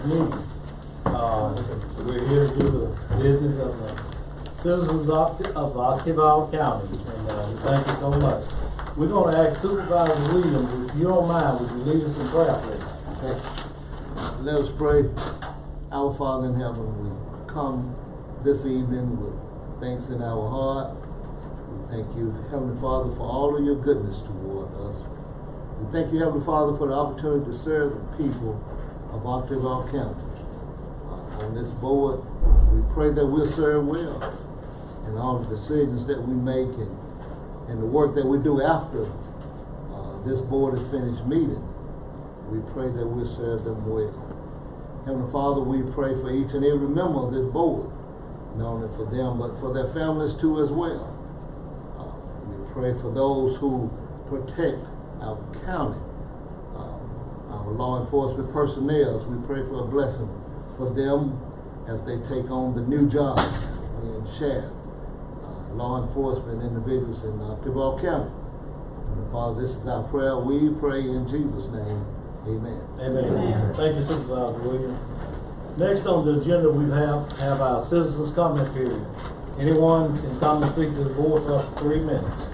meeting. We're here to do the business of the citizens of Octavia County, and we thank you so much. We're going to ask Supervisor Williams, if you don't mind, would you lead us in prayer, please? Okay. Let us pray. Our Father in heaven, we come this evening with thanks in our heart. We thank you, Heavenly Father, for all of your goodness toward us. We thank you, Heavenly Father, for the opportunity to serve the people of Octavia County. On this board, we pray that we'll serve well in all the decisions that we make and the work that we do after this board is finished meeting. We pray that we'll serve them well. Heavenly Father, we pray for each and every member of this board, not only for them, but for their families too as well. We pray for those who protect our county, our law enforcement personnel. We pray for a blessing for them as they take on the new job in sheriff, law enforcement individuals in Octavia County. And Father, this is our prayer. We pray in Jesus' name. Amen. Amen. Thank you, Supervisor Williams. Next on the agenda, we have our citizens' comment period. Anyone can come and speak to the board for up to 3 minutes.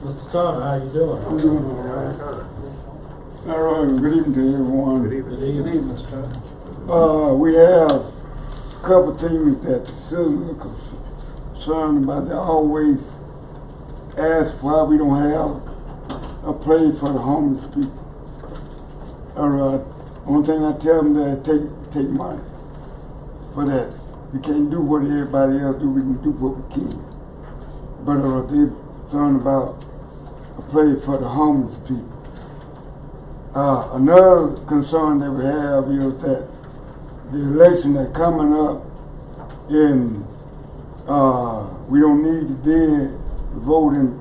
Mr. Turner, how you doing? I'm doing all right. All right, good evening to everyone. Good evening. Good evening, Mr. Turner. We have a couple things that the citizens are concerned about. They always ask why we don't have a place for the homeless people. All right, one thing I tell them that take money for that. We can't do what everybody else do. We can do what we can. But they're concerned about a place for the homeless people. Another concern that we have is that the election that's coming up in, we don't need to then voting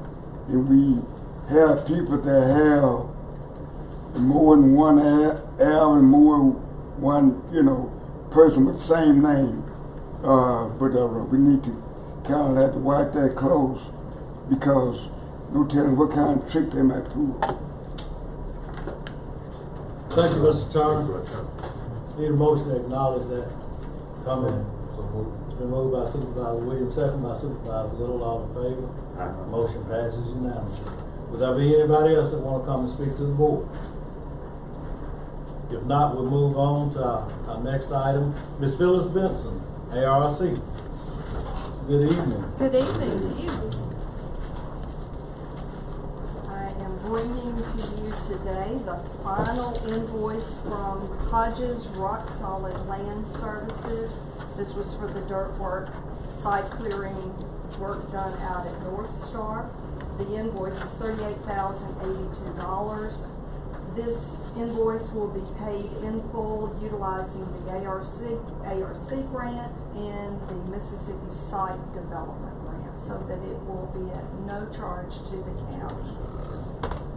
if we have people that have more than one Al and more one, person with the same name. But we need to kind of have to watch that close because no telling what kind of trick they might pull. Thank you, Mr. Turner. Need a motion to acknowledge that comment. It's been moved by Supervisor Williams, second by Supervisor Little. All in favor? Motion passes unanimously. Would there be anybody else that want to come and speak to the board? If not, we'll move on to our next item. Ms. Phyllis Benson, ARC. Good evening. Good evening to you. Bringing to you today the final invoice from Hodges Rock Solid Land Services. This was for the dirt work, site clearing work done out at North Star. The invoice is $38,082. This invoice will be paid in full utilizing the ARC grant and the Mississippi Site Development Grant, so that it will be at no charge to the county.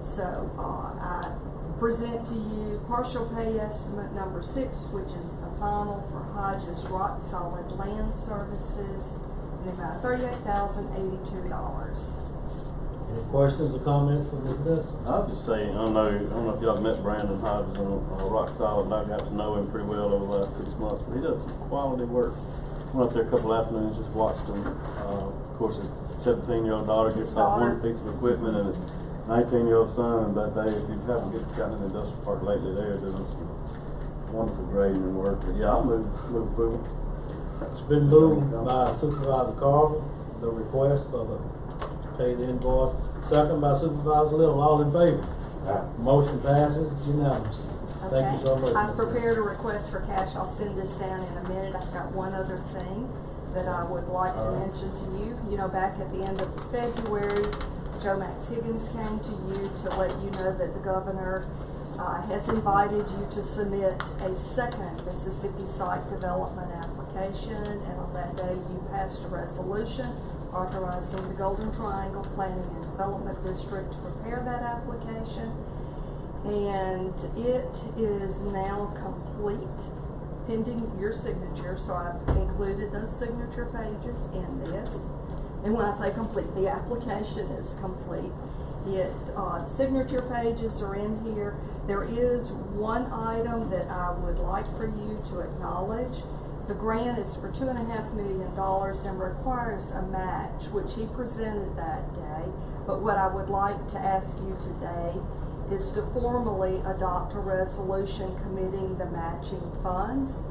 So I present to you partial pay estimate number 6, which is the final for Hodges Rock Solid Land Services, in the amount of $38,082. Any questions or comments from Ms. Benson? I'll just say, I don't know if y'all met Brandon Hodges on Rock Solid. I've got to know him pretty well over the last 6 months, but he does some quality work. Went up there a couple afternoons, just watched him. Of course, his 17-year-old daughter gets off one piece of equipment, and his 19-year-old son, but if you haven't gotten an industrial park lately, they're doing some wonderful grading and work. But yeah, I'll move approval. It's been moved by Supervisor Carver, the request for the pay the invoice. Second by Supervisor Little. All in favor? Motion passes unanimously. Okay. Thank you so much. I've prepared a request for cash. I'll send this down in a minute. I've got one other thing that I would like to mention to you. Back at the end of February, Joe Max Higgins came to you to let you know that the governor has invited you to submit a second Mississippi Site Development application, and on that day you passed a resolution authorizing the Golden Triangle Planning and Development District to prepare that application, and it is now complete, pending your signature. So I've included those signature pages in this. And when I say complete, the application is complete. Signature pages are in here. There is one item that I would like for you to acknowledge. The grant is for $2.5 million and requires a match, which he presented that day. But what I would like to ask you today is to formally adopt a resolution committing the matching funds.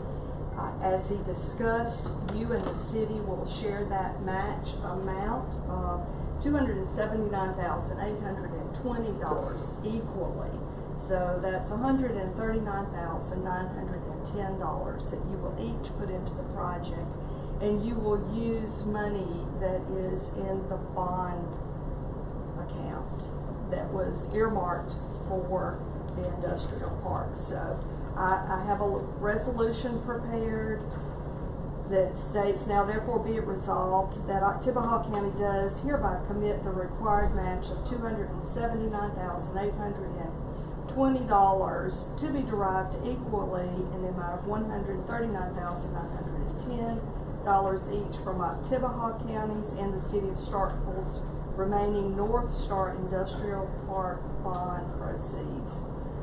As he discussed, you and the city will share that match amount of $279,820 equally. So that's $139,910 that you will each put into the project, and you will use money that is in the bond account that was earmarked for the industrial park. So I have a resolution prepared that states, now therefore be it resolved that Oktibbeha County does hereby commit the required match of $279,820 to be derived equally in the amount of $139,910 each from Oktibbeha counties and the city of Starkville's remaining North Star Industrial Park bond proceeds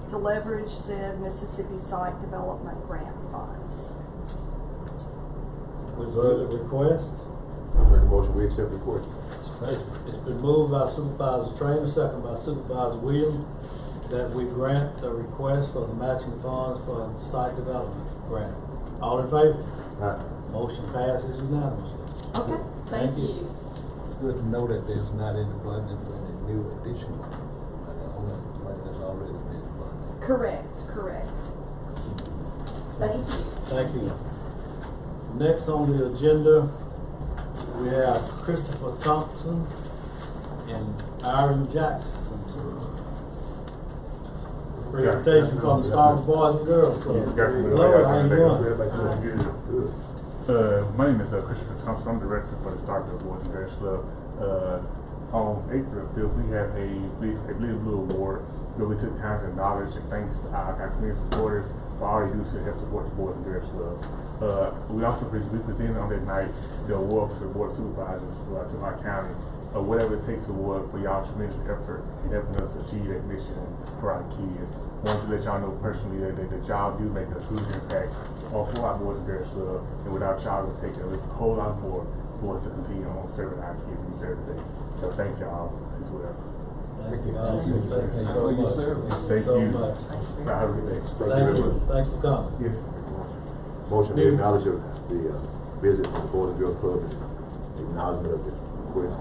to leverage said Mississippi Site Development Grant funds. We've heard the request. Make a motion, we accept the request. It's been moved by Supervisor Trainer, second by Supervisor Williams, that we grant the request for the matching funds for the site development grant. All in favor? Aye. Motion passes unanimously. Okay, thank you. It's good to know that there's not any funding for any new additional money. Only money that's already been funded. Correct. Thank you. Thank you. Next on the agenda, we have Christopher Thompson and Aaron Jackson. Presentation from the Starkville Boys and Girls Club. Lord, how you doing? My name is Christopher Thompson. I'm director for the Starkville Boys and Girls Club. On April 5th, we have a Bleed Blue Award where we took time to acknowledge and thanks to our community supporters for all they do to help support the Boys and Girls Club. We also presented on that night the award for the Board of Supervisors to our county, or whatever it takes award for y'all tremendous effort in helping us achieve that mission for our kids. I wanted to let y'all know personally that the job do make a huge impact on for our Boys and Girls Club, and without y'all, it would take a whole lot more for us to continue on serving our kids we serve today. So thank y'all as well. Thank you. Thank you so for your much. service. Thank so you. much. Have a good day. Thank you. Thanks for coming. Yes. Motion to acknowledge the visit from the Boys and Girls Club and acknowledgement of this request.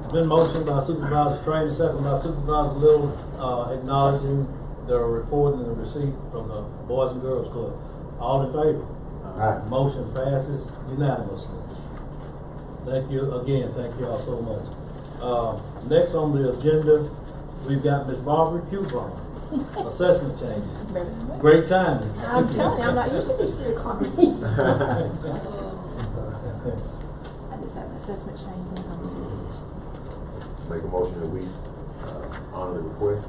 It's been motioned by Supervisor Trainer, second by Supervisor Little, acknowledging the report and the receipt from the Boys and Girls Club. All in favor? Aye. Motion passes unanimously. Thank you again. Thank you all so much. Next on the agenda, we've got Ms. Barbara Cubron. Assessment changes. Great timing. I'm telling you, I'm not used to these 3 o'clock meetings. I just have an assessment change in conversation. Make a motion that we honor the request.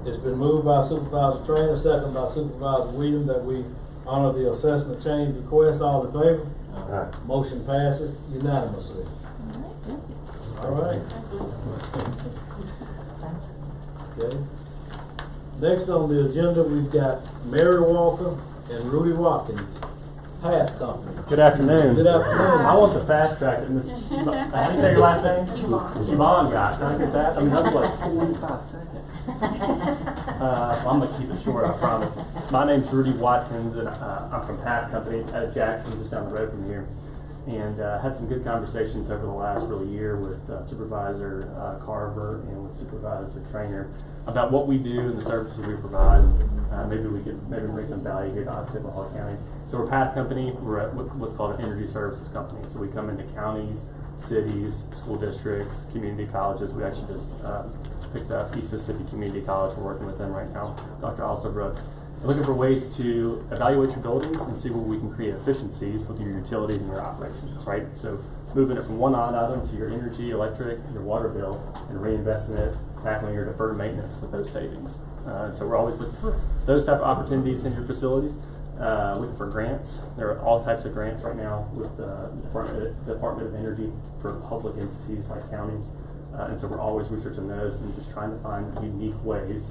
It's been moved by Supervisor Trainer, second by Supervisor Williams, that we honor the assessment change request. All in favor? Aye. Motion passes unanimously. All right. Okay. Next on the agenda, we've got Mary Walker and Rudy Watkins, Path Company. Good afternoon. Good afternoon. I want the fast track that Miss, how do you say your last name? Yvonne got. Can I get that? I mean, that was like 45 seconds. I'm going to keep it short, I promise. My name's Rudy Watkins, and I'm from Path Company out of Jackson, just down the road from here. And had some good conversations over the last year with Supervisor Carver and with Supervisor Trainer about what we do and the services we provide. Maybe we could bring some value here to Oktibbeha County. So we're Path Company. We're at what's called an energy services company. So we come into counties, cities, school districts, community colleges. We actually just picked up East Mississippi Community College. We're working with them right now, Dr. Alistair Brooks. We're looking for ways to evaluate your buildings and see where we can create efficiencies with your utilities and your operations, right? So moving it from one line item to your energy, electric, your water bill, and reinvesting it, tackling your deferred maintenance with those savings. And so we're always looking for those type of opportunities in your facilities. Looking for grants. There are all types of grants right now with the Department of Energy for public entities like counties. And so we're always researching those and just trying to find unique ways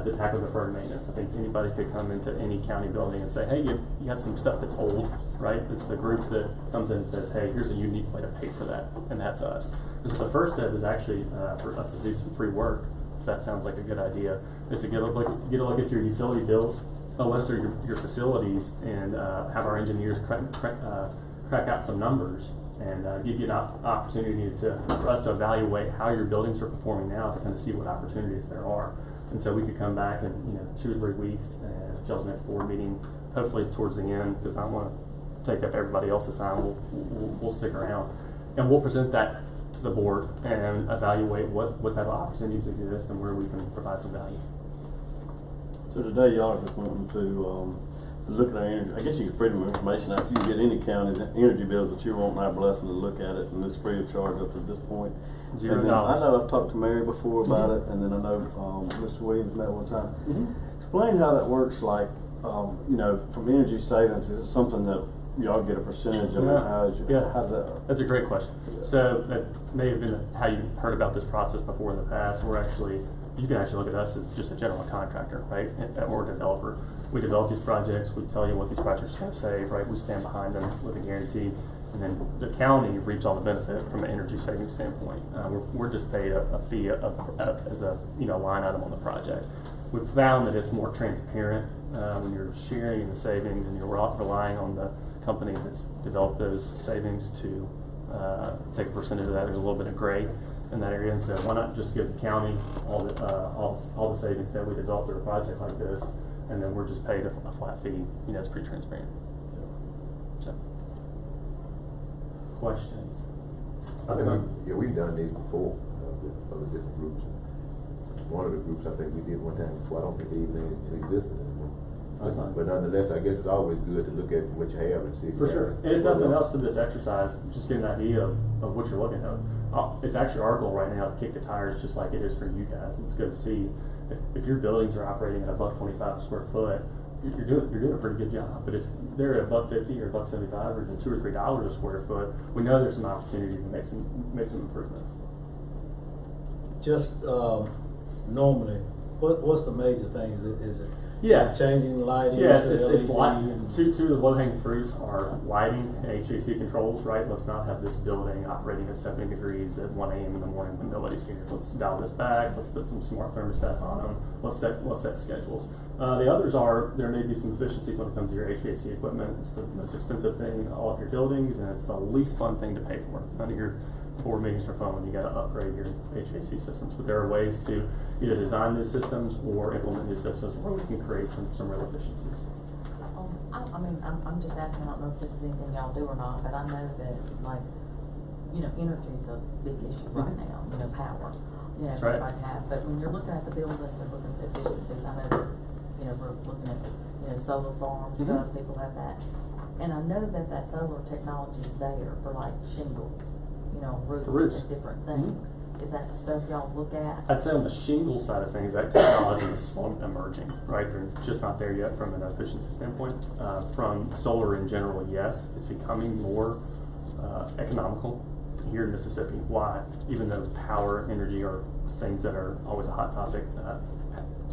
to tackle deferred maintenance. I think anybody could come into any county building and say, hey, you got some stuff that's old, right? It's the group that comes in and says, hey, here's a unique way to pay for that, and that's us. And so the first step is actually for us to do some free work. If that sounds like a good idea, is to get a look at your utility bills, list your facilities, and have our engineers crack out some numbers and give you an opportunity for us to evaluate how your buildings are performing now to kind of see what opportunities there are. And so we could come back in 2 or 3 weeks at Joe's next board meeting, hopefully towards the end, because I don't want to take up everybody else's time. We'll stick around, and we'll present that to the board and evaluate what type of opportunities exist and where we can provide some value. So today y'all are just wanting to look at our energy. I guess you get freedom of information out. You can get any county's energy bills that you want our blessing to look at it, and it's free of charge up to this point. $0. I know I've talked to Mary before about it, and then I know Mr. Williams met one time. Explain how that works. Like, from energy savings, is it something that y'all get a percentage of? How's that? That's a great question. So that may have been how you heard about this process before in the past. You can actually look at us as just a general contractor, right? Or a developer. We develop these projects. We tell you what these projects are going to save, right? We stand behind them with a guarantee. And then the county reaps all the benefit from an energy savings standpoint. We're just paid a fee as a line item on the project. We've found that it's more transparent when you're sharing in the savings and you're relying on the company that's developed those savings to take a percentage of that. There's a little bit of gray in that area, and so why not just give the county all the savings that we develop through a project like this, and then we're just paid a flat fee. It's pretty transparent. So. Questions? I think we've done these before with other different groups. One of the groups I think we did one time before. I don't think they even existed anymore. But nonetheless, I guess it's always good to look at what you have and see. For sure. And if nothing else to this exercise, just get an idea of what you're looking at. It's actually our goal right now to kick the tires just like it is for you guys. It's good to see if your buildings are operating at $1.25 a square foot, you're doing a pretty good job. But if they're at $1.50 or $1.75 or even $2 or $3 a square foot, we know there's some opportunity to make some improvements. Just normally, what's the major thing? Is it changing lighting? Yes, it's lighting. Two of the low-hanging fruits are lighting and HVAC controls, right? Let's not have this building operating at 70 degrees at 1 a.m. in the morning when nobody's here. Let's dial this back. Let's put some smart thermostats on them. Let's set schedules. The others are, there may be some efficiencies when it comes to your HVAC equipment. It's the most expensive thing in all of your buildings, and it's the least fun thing to pay for. None of your board meetings are fun when you got to upgrade your HVAC systems. But there are ways to either design new systems or implement new systems where we can create some real efficiencies. I'm just asking, I don't know if this is anything y'all do or not, but I know that, energy is a big issue right now, power. That's right. Everybody has. But when you're looking at the buildings and looking at efficiencies, I know that, we're looking at, solar farm stuff, people have that. And I know that solar technology is there for like shingles, roofs and different things. Is that the stuff y'all look at? I'd say on the shingle side of things, that technology is slow emerging, right? They're just not there yet from an efficiency standpoint. From solar in general, yes, it's becoming more economical here in Mississippi. Why? Even though power and energy are things that are always a hot topic,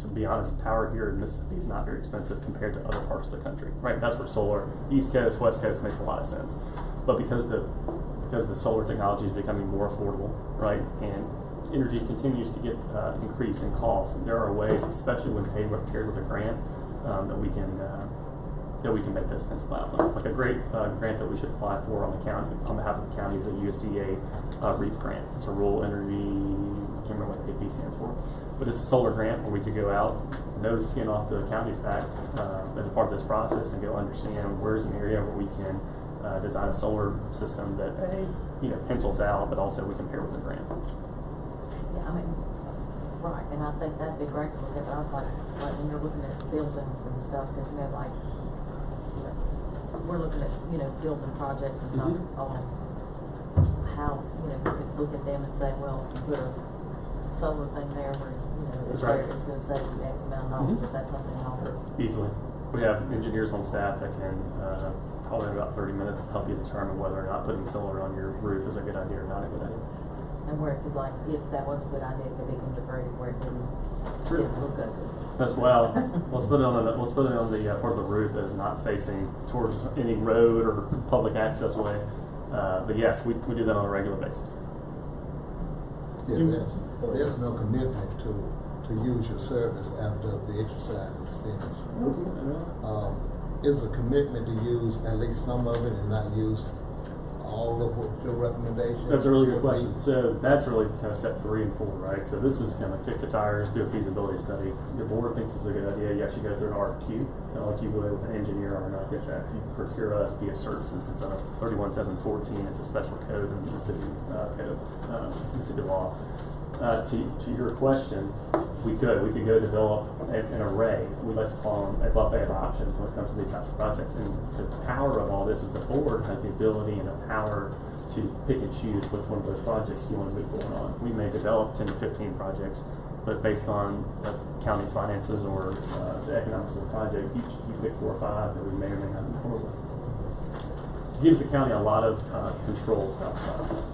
to be honest, power here in Mississippi is not very expensive compared to other parts of the country, right? That's where solar, East Coast, West Coast makes a lot of sense. But because the solar technology is becoming more affordable, right, and energy continues to get increase in cost, there are ways, especially when paired with a grant, that we can make this pencil out. Like a great grant that we should apply for on behalf of the county is a USDA REAP grant. It's a rural energy. I can't remember what the AP stands for, but it's a solar grant where we could go out, nose skin off the county's back as a part of this process and go understand where's an area where we can design a solar system that pencils out, but also we can pair with a grant. Yeah, right, and I think that'd be great to look at. But I was like when you're looking at buildings and stuff, because we're looking at building projects and stuff on how you could look at them and say, well, if you put a solar thing there where it's right. It's going to save you X amount of dollars. Is that something y'all do? Easily. We have engineers on staff that can probably in about 30 minutes help you determine whether or not putting solar on your roof is a good idea or not a good idea. and where it could, like, if that was a good idea, it could be integrated where it didn't look ugly. As well, let's put it on the part of the roof that is not facing towards any road or public access way. But yes, we do that on a regular basis. Yeah, there's no commitment to use your service after the exercise is finished. Is a commitment to use at least some of it and not use all of what your recommendation? That's a really good question. So that's really kind of step 3 and 4, right? So this is kind of kick the tires, do a feasibility study. Your board thinks it's a good idea. You actually go through an RFQ, like you would with an engineer or an architect. You procure us via services. It's a 31714. It's a special code in the Mississippi code, Mississippi law. To your question, we could go develop an array. We like to call them a buffet of options when it comes to these types of projects. And the power of all this is the board has the ability and the power to pick and choose which one of those projects you want to move forward on. We may develop 10 to 15 projects, but based on the county's finances or the economics of the project, you pick 4 or 5 that we may or may not move forward with. It gives the county a lot of control throughout the process.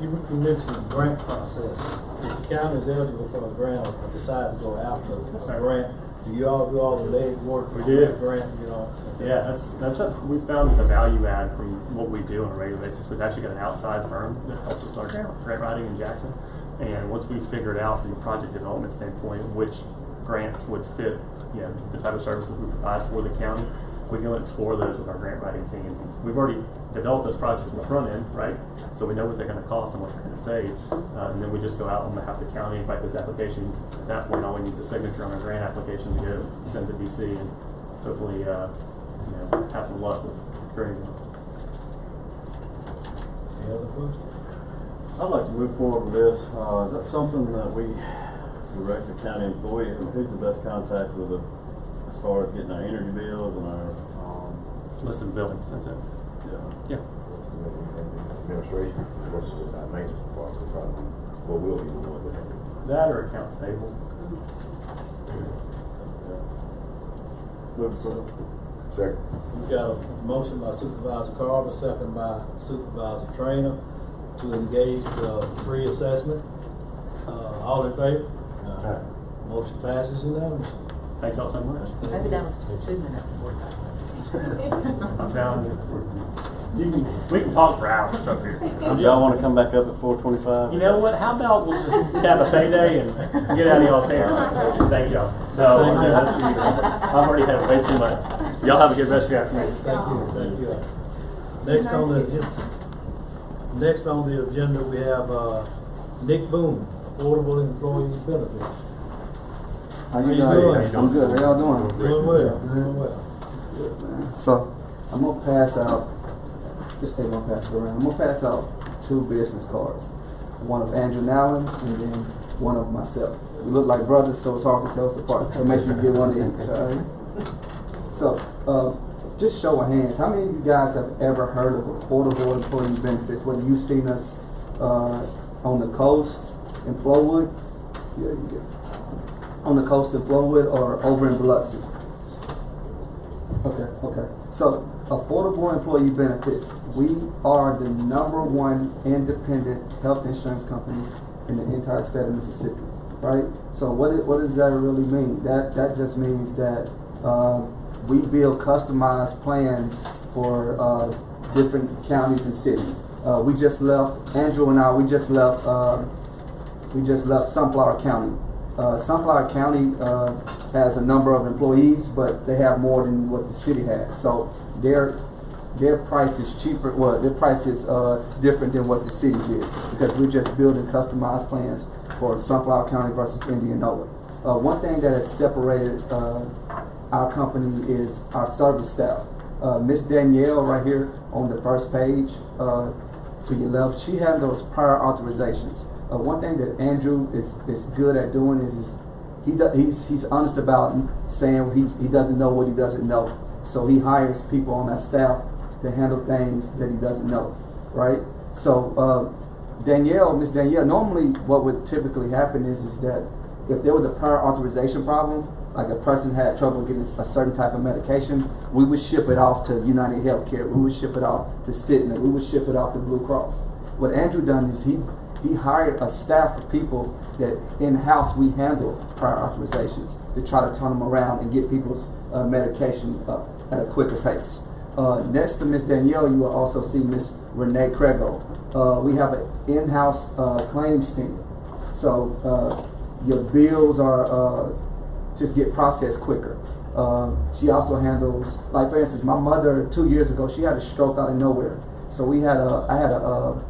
You mentioned the grant process. If the county is eligible for a grant or decide to go after a grant, do you all do all the leg work? We do. Grant, you know? Yeah, that's what we found is a value add from what we do on a regular basis. We've actually got an outside firm that helps us with our grant writing in Jackson. And once we've figured out from a project development standpoint which grants would fit, you know, the type of services we provide for the county, we can explore those with our grant writing team. We've already developed those projects on the front end, right? So we know what they're going to cost and what they're going to save. And then we just go out on behalf of the county and write those applications. At that point, all we need is a signature on our grant application to go send to DC and hopefully, you know, have some luck with procuring them. Any other questions? I'd like to move forward with this. Is that something that we direct the county employee? I mean, who's the best contact with as far as getting our energy bills and our List of buildings, that's it. Yeah. Administration, most of our maintenance department probably, well, will be the one that have it. That or accounts payable. move for Second. We got a motion by Supervisor Carver, second by Supervisor Trainer to engage the free assessment. All in favor? Motion passes unanimously. Thank y'all so much. Maybe that was 2 minutes before. I'm down. We can talk for hours up here. Do y'all want to come back up at 4:25? You know what? How about we'll just have a payday and get out of y'all's hair? Thank y'all. No, I've already had way too much. Y'all have a good rest of your afternoon. Thank you. Next on the agenda we have Nick Boone, Affordable Employee Benefits. How you guys? I'm good. How y'all doing? Doing well. Doing well. That's good, man. So I'm gonna pass out. Just take one pass it around. I'm gonna pass out 2 business cards. One of Andrew Allen and then one of myself. We look like brothers, so it's hard to tell us apart. So make sure you get one of each. All right. So just show of hands. How many of you guys have ever heard of affordable employee benefits? Whether you've seen us on the coast in Flowood, yeah, you get on the coast in Flowood or over in Biloxi. Okay. So, affordable employee benefits. We are the #1 independent health insurance company in the entire state of Mississippi, right? So, what does that really mean? That just means that we build customized plans for different counties and cities. We just left. Andrew and I. We just left Sunflower County. Sunflower County has a number of employees, but they have more than what the city has. So their price is cheaper. Well, their price is different than what the city's is because we're just building customized plans for Sunflower County versus Indianola. One thing that has separated our company is our service staff. Miss Danielle, right here on the first page to your left, she handles prior authorizations. One thing that Andrew is good at doing is he's honest about saying he doesn't know what he doesn't know. So he hires people on that staff to handle things that he doesn't know, right? So Miss Danielle, normally what would typically happen is that if there was a prior authorization problem, like a person had trouble getting a certain type of medication, we would ship it off to United Healthcare, we would ship it off to Cigna, we would ship it off to Blue Cross. What Andrew done is he hired a staff of people that in-house we handle prior authorizations to try to turn them around and get people's medication up at a quicker pace. Next to Miss Danielle, you will also see Miss Renee Crego. We have an in-house claims team. So your bills are just get processed quicker. She also handles, like for instance, my mother 2 years ago, she had a stroke out of nowhere. So I had a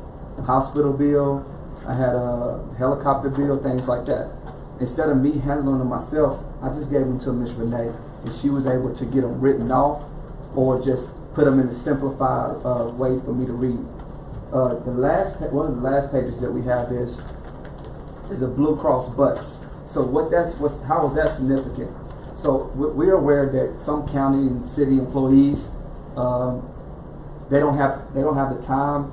hospital bill, I had a helicopter bill, things like that. Instead of me handling them myself, I just gave them to Miss Renee, and she was able to get them written off or just put them in a simplified way for me to read. One of the last pages that we have is a Blue Cross bus. So how is that significant? So we're aware that some county and city employees, they don't have the time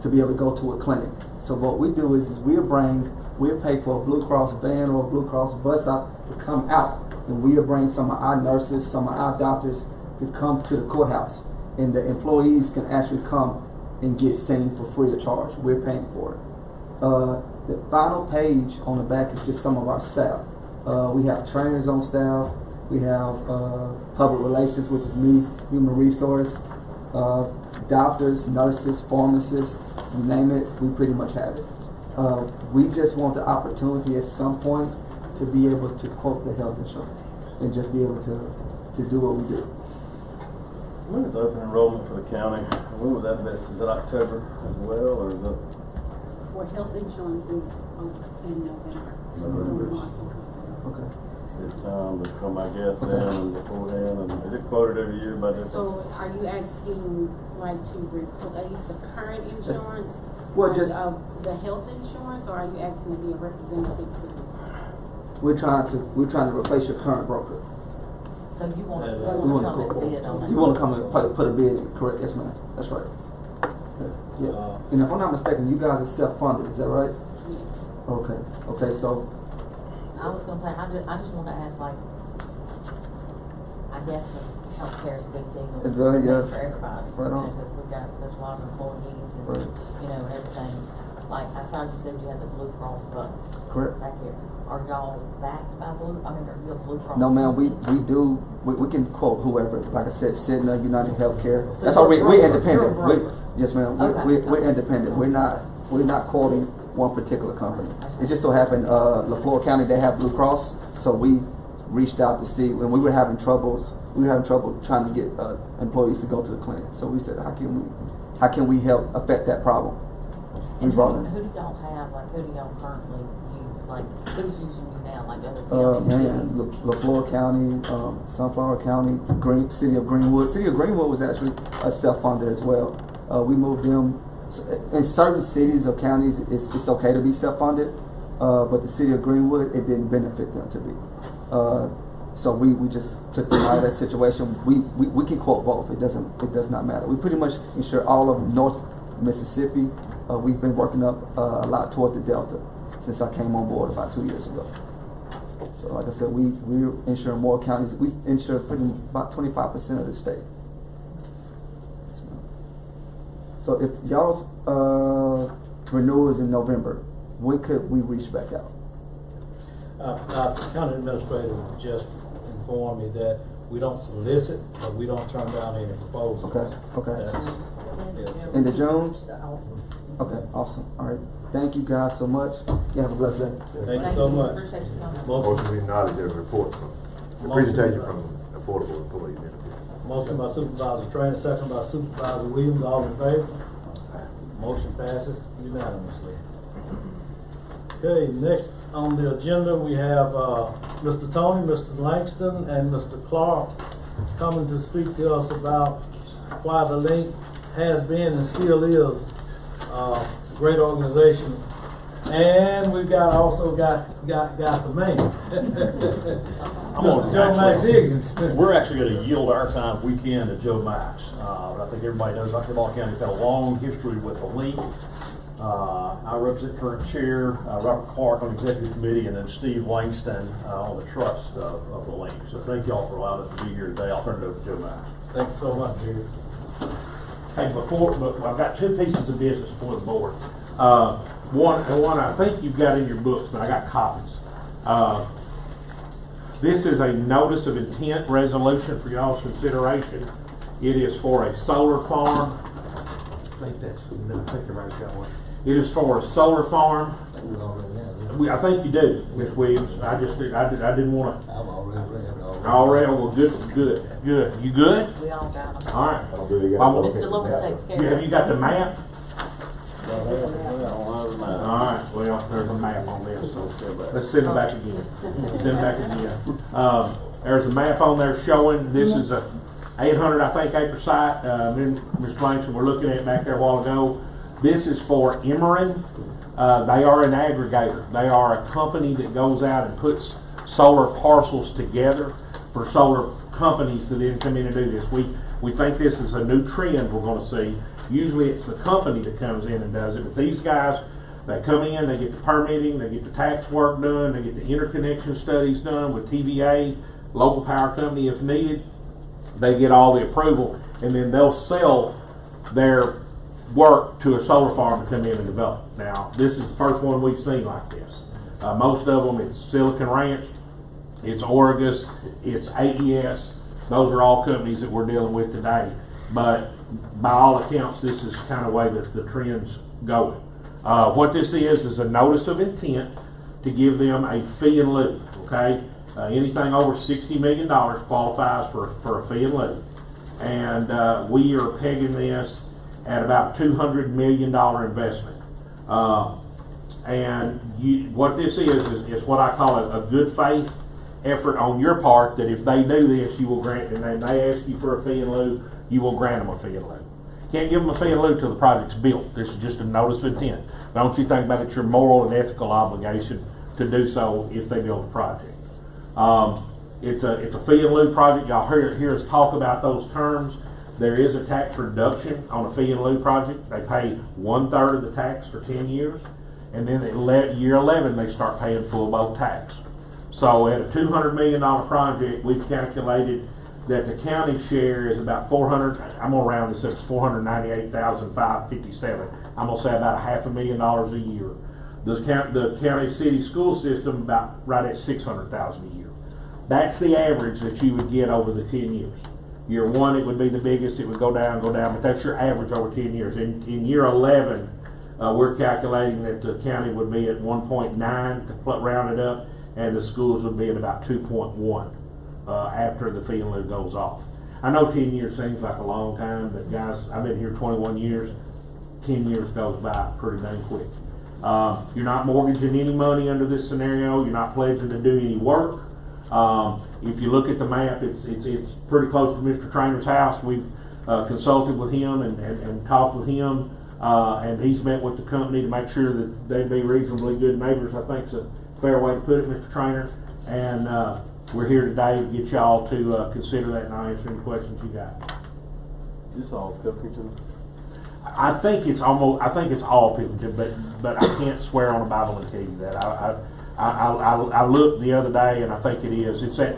to be able to go to a clinic. So what we do is we'll pay for a Blue Cross van or a Blue Cross bus out to come out, and we'll bring some of our nurses, some of our doctors to come to the courthouse, and the employees can actually come and get seen for free of charge. We're paying for it. The final page on the back is just some of our staff. We have trainers on staff. We have public relations, which is me, human resource, doctors, nurses, pharmacists, you name it, we pretty much have it. We just want the opportunity at some point to be able to quote the health insurance and just be able to do what we do. When is open enrollment for the county? When would that be? Is it October as well, or is it? For health insurance is in November. So we're doing October. Okay. Good time to come, I guess, then and beforehand, and is it quoted every year by this? So are you asking like to replace the current insurance? Well, just the health insurance, or are you asking to be a representative to? we're trying to replace your current broker. So you want to come and bid on it? You want to come and put a bid in, correct? Yes, ma'am. That's right. Yeah. And if I'm not mistaken, you guys are self-funded. Is that right? Yes. Okay. So I was gonna say, I just want to ask, like, I guess healthcare is a big deal yes. for everybody. Right on. Because there's a lot of employees and right. And everything. Like I saw you said you had the Blue Cross bus. Correct. Back here. Are y'all backed by Blue? I mean, are you a Blue Cross? No, ma'am. We can quote whoever. Like I said, Cigna, United Healthcare. So that's all. We're independent. You're Yes, ma'am. Okay. We're independent. We're not quoting one particular company. It just so happened, LaFleur County, they have Blue Cross, so we reached out to see when we were having trouble trying to get employees to go to the clinic. So we said, how can we help affect that problem? And who do y'all have? Like, who do y'all currently use? Like, who's using you now? Like other counties? LaFleur County, Sunflower County, City of Greenwood. City of Greenwood was actually self-funded as well. We moved them. In certain cities or counties, it's okay to be self-funded, but the City of Greenwood, it didn't benefit them to be. So we just took them out of that situation. We can quote both. It does not matter. We pretty much insure all of North Mississippi. We've been working up a lot toward the Delta since I came on board about 2 years ago. So like I said, we insure more counties. We insure about 25% of the state. So if y'all's renewal is in November, when could we reach back out? Our county administrator just informed me that we don't solicit, but we don't turn down any proposals. Okay. End of June? Okay, awesome. All right. Thank you guys so much. You have a blessed day. Thank you so much. Appreciate you coming. Motion we acknowledge the report the presentation from Affordable Employee Benefits. Motion by Supervisor Trainer, second by Supervisor Williams. All in favor? Motion passes unanimously. Okay, next on the agenda we have Mr. Tony, Mr. Langston, and Mr. Clark coming to speak to us about why the link has been and still is a great organization. And we've also got the man. Mr. Joe Max Higgins. We're actually going to yield our time weekend to Joe Max. But I think everybody knows Duval County's got a long history with the link. I represent current chair, Robert Clark on the executive committee, and then Steve Langston on the trust of the link. So thank you all for allowing us to be here today. I'll turn it over to Joe Max. Thank you so much, Jerry. Hey, I've got two pieces of business before the board. one I think you've got in your books, but I got copies. This is a notice of intent resolution for y'all's consideration. It is for a solar farm. I think everybody's got one. It is for a solar farm. I think you do, Ms. Williams. I didn't want to. I've already read it all. Already, well, good. You good? We all got them. All right. Mr. Lewis takes care of it. Have you got the map? All Alright, well, there's a map on this, so let's send it back again. Send it back again. There's a map on there showing, this is a 800, I think, acre site. Mr. Langston, we're looking at it back there a while ago. This is for Emeren. They are an aggregator. They are a company that goes out and puts solar parcels together for solar companies to then come in and do this. We think this is a new trend we're going to see. Usually it's the company that comes in and does it, but these guys, they come in, they get the permitting, they get the tax work done, they get the interconnection studies done with TVA, local power company if needed. They get all the approval, and then they'll sell their work to a solar farm to come in and develop. Now, this is the first one we've seen like this. Most of them, it's Silicon Ranch, it's Oregus, it's AES. Those are all companies that we're dealing with today. But by all accounts, this is kind of the way that the trend's going. What this is a notice of intent to give them a fee in lieu, okay? Anything over $60 million qualifies for a fee in lieu. And we are pegging this at about $200 million investment. What this is what I call a good faith effort on your part, that if they do this, you will grant, and they ask you for a fee in lieu, you will grant them a fee in lieu. Can't give them a fee in lieu till the project's built. This is just a notice of intent. Don't you think about it, your moral and ethical obligation to do so if they build a project. It's a fee in lieu project. Y'all hear us talk about those terms. There is a tax reduction on a fee in lieu project. They pay 1/3 of the tax for 10 years, and then at year 11 they start paying full boat tax. So at a $200 million project, we've calculated that the county share is about I'm gonna round this up, it's $498,557. I'm gonna say about $500,000 a year. The county city school system about right at $600,000 a year. That's the average that you would get over the 10 years. Year 1, it would be the biggest, it would go down, but that's your average over 10 years. In year 11, we're calculating that the county would be at 1.9 to round it up, and the schools would be at about 2.1 after the fee in lieu goes off. I know 10 years seems like a long time, but guys, I've been here 21 years. 10 years goes by pretty dang quick. You're not mortgaging any money under this scenario. You're not pledging to do any work. If you look at the map, it's pretty close to Mr. Trainer's house. We've consulted with him and talked with him, and he's met with the company to make sure that they'd be reasonably good neighbors. I think it's a fair way to put it, Mr. Trainer. And we're here today to get y'all to consider that and I'll answer any questions you got. This all Pilkington? I think it's all Pilkington, but I can't swear on the Bible and tell you that. I looked the other day, and I think it is. It's at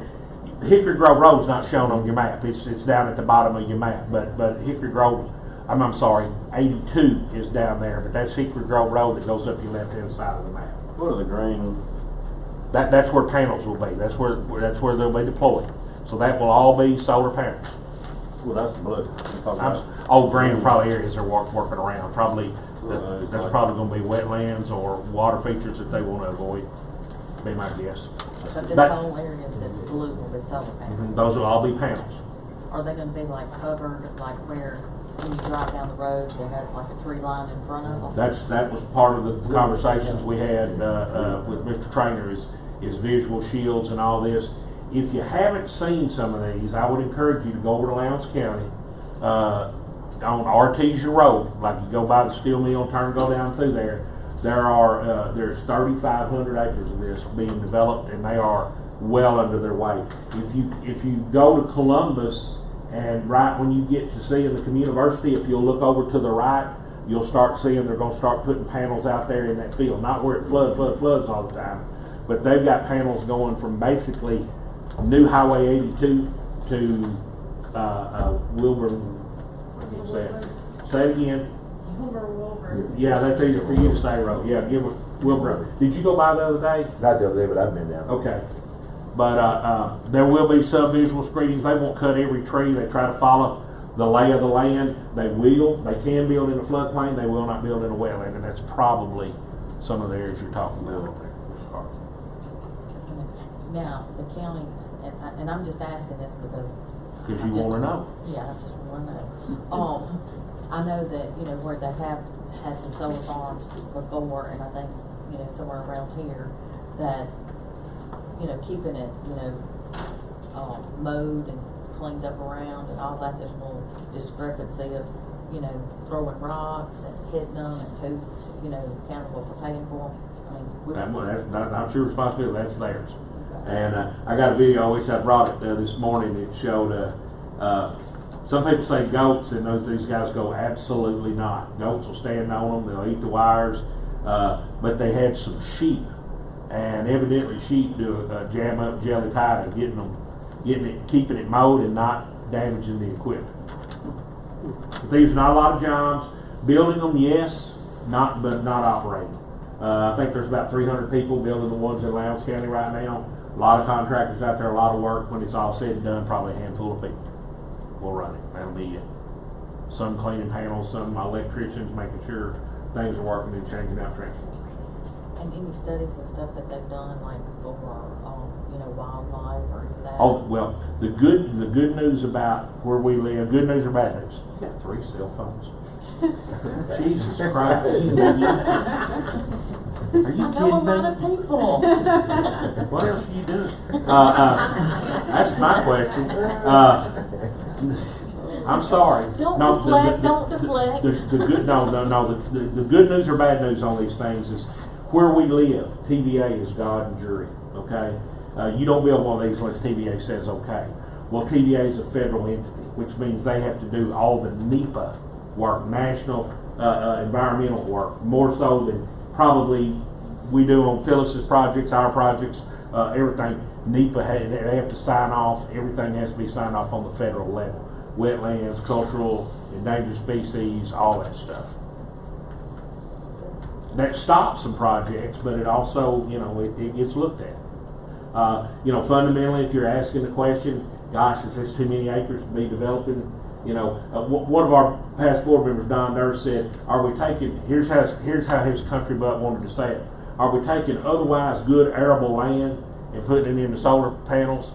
Hickory Grove Road's not shown on your map. It's down at the bottom of your map. But Hickory Grove, I'm sorry, 82 is down there. But that's Hickory Grove Road that goes up your left-hand side of the map. What are the green? That's where panels will be. That's where they'll be deployed. So that will all be solar panels. Well, that's the blue. Green probably areas they're working around. Probably that's probably going to be wetlands or water features that they want to avoid. Be my guess. So this whole area that's blue will be solar panels. Those will all be panels. Are they going to be like covered, like where when you drive down the road, there has like a tree line in front of them? That was part of the conversations we had with Mr. Trainer is visual shields and all this. If you haven't seen some of these, I would encourage you to go over to Lowndes County on Artesia Road, like you go by the steel mill and go down through there. There's 3,500 acres of this being developed, and they are well under their weight. If you go to Columbus, and right when you get to seeing the community, if you'll look over to the right, you'll start seeing they're going to start putting panels out there in that field. Not where it floods all the time, but they've got panels going from basically New Highway 82 to Wilburn. Say it again. Wilbur Wilbur. Yeah, that's easy for you to say, Ro. Yeah, give it Wilbur. Did you go by the other day? Not the other day, but I've been down. Okay. But there will be some visual screenings. They won't cut every tree. They try to follow the lay of the land. They can build in a floodplain. They will not build in a wetland, and that's probably some of the areas you're talking about. Now, the county, and I'm just asking this because You want to know. Yeah, I just want to know. I know that, where they have had some solar farms before, and I think, somewhere around here, that, keeping it, mowed and cleaned up around and all that, there's no discrepancy of, throwing rocks and hitting them and who's, accountable for paying for them. That's not your responsibility, that's theirs. And I got a video, I wish I brought it this morning. It showed some people say goats, and these guys go, absolutely not. Goats will stand on them, they'll eat the wires, but they had some sheep, and evidently sheep do jam up jelly tide and keeping it mowed and not damaging the equipment. But these are not a lot of jobs. Building them, yes, but not operating. I think there's about 300 people building the ones in Lowndes County right now. A lot of contractors out there, a lot of work. When it's all said and done, probably a handful of people will run it. That'll be it. Some cleaning panels, some electricians making sure things are working and changing out transformers. And any studies and stuff that they've done, like for wildlife or any of that? Oh well, the good news about where we live. Good news or bad news? You got 3 cell phones. Jesus Christ! Are you I know kidding a lot me? of people. What else are you doing? That's my question. I'm sorry. Don't deflect. The good news or bad news on these things is where we live. TVA is God and jury. Okay, you don't build one of these unless TVA says okay. Well, TVA is a federal entity, which means they have to do all the NEPA work, national environmental work, more so than probably we do on Phyllis's projects, our projects, everything. NEPA, they have to sign off. Everything has to be signed off on the federal level. Wetlands, cultural, endangered species, all that stuff. That stops some projects, but it also, it gets looked at. Fundamentally, if you're asking the question, gosh, is this too many acres to be developing? One of our past board members, Don Durr, said, "Are we taking?" Here's how his country butt wanted to say it. Are we taking otherwise good arable land and putting it into solar panels?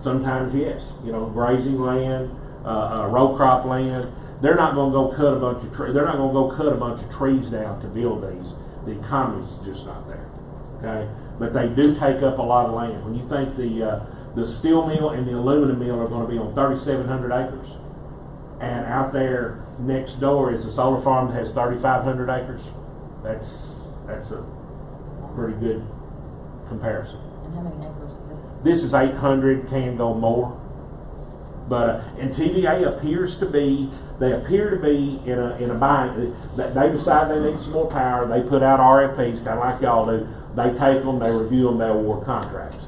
Sometimes yes. Grazing land, row crop land. They're not going to go cut a bunch of trees. They're not going to go cut a bunch of trees down to build these. The economy's just not there. Okay, but they do take up a lot of land. When you think the steel mill and the aluminum mill are going to be on 3,700 acres, and out there next door is a solar farm that has 3,500 acres. That's a pretty good comparison. And how many acres is This is 800, can go more. But and TVA appears to be in a bind. They decide they need some more power. They put out RFPs, kind of like y'all do. They take them, they review them, they award contracts.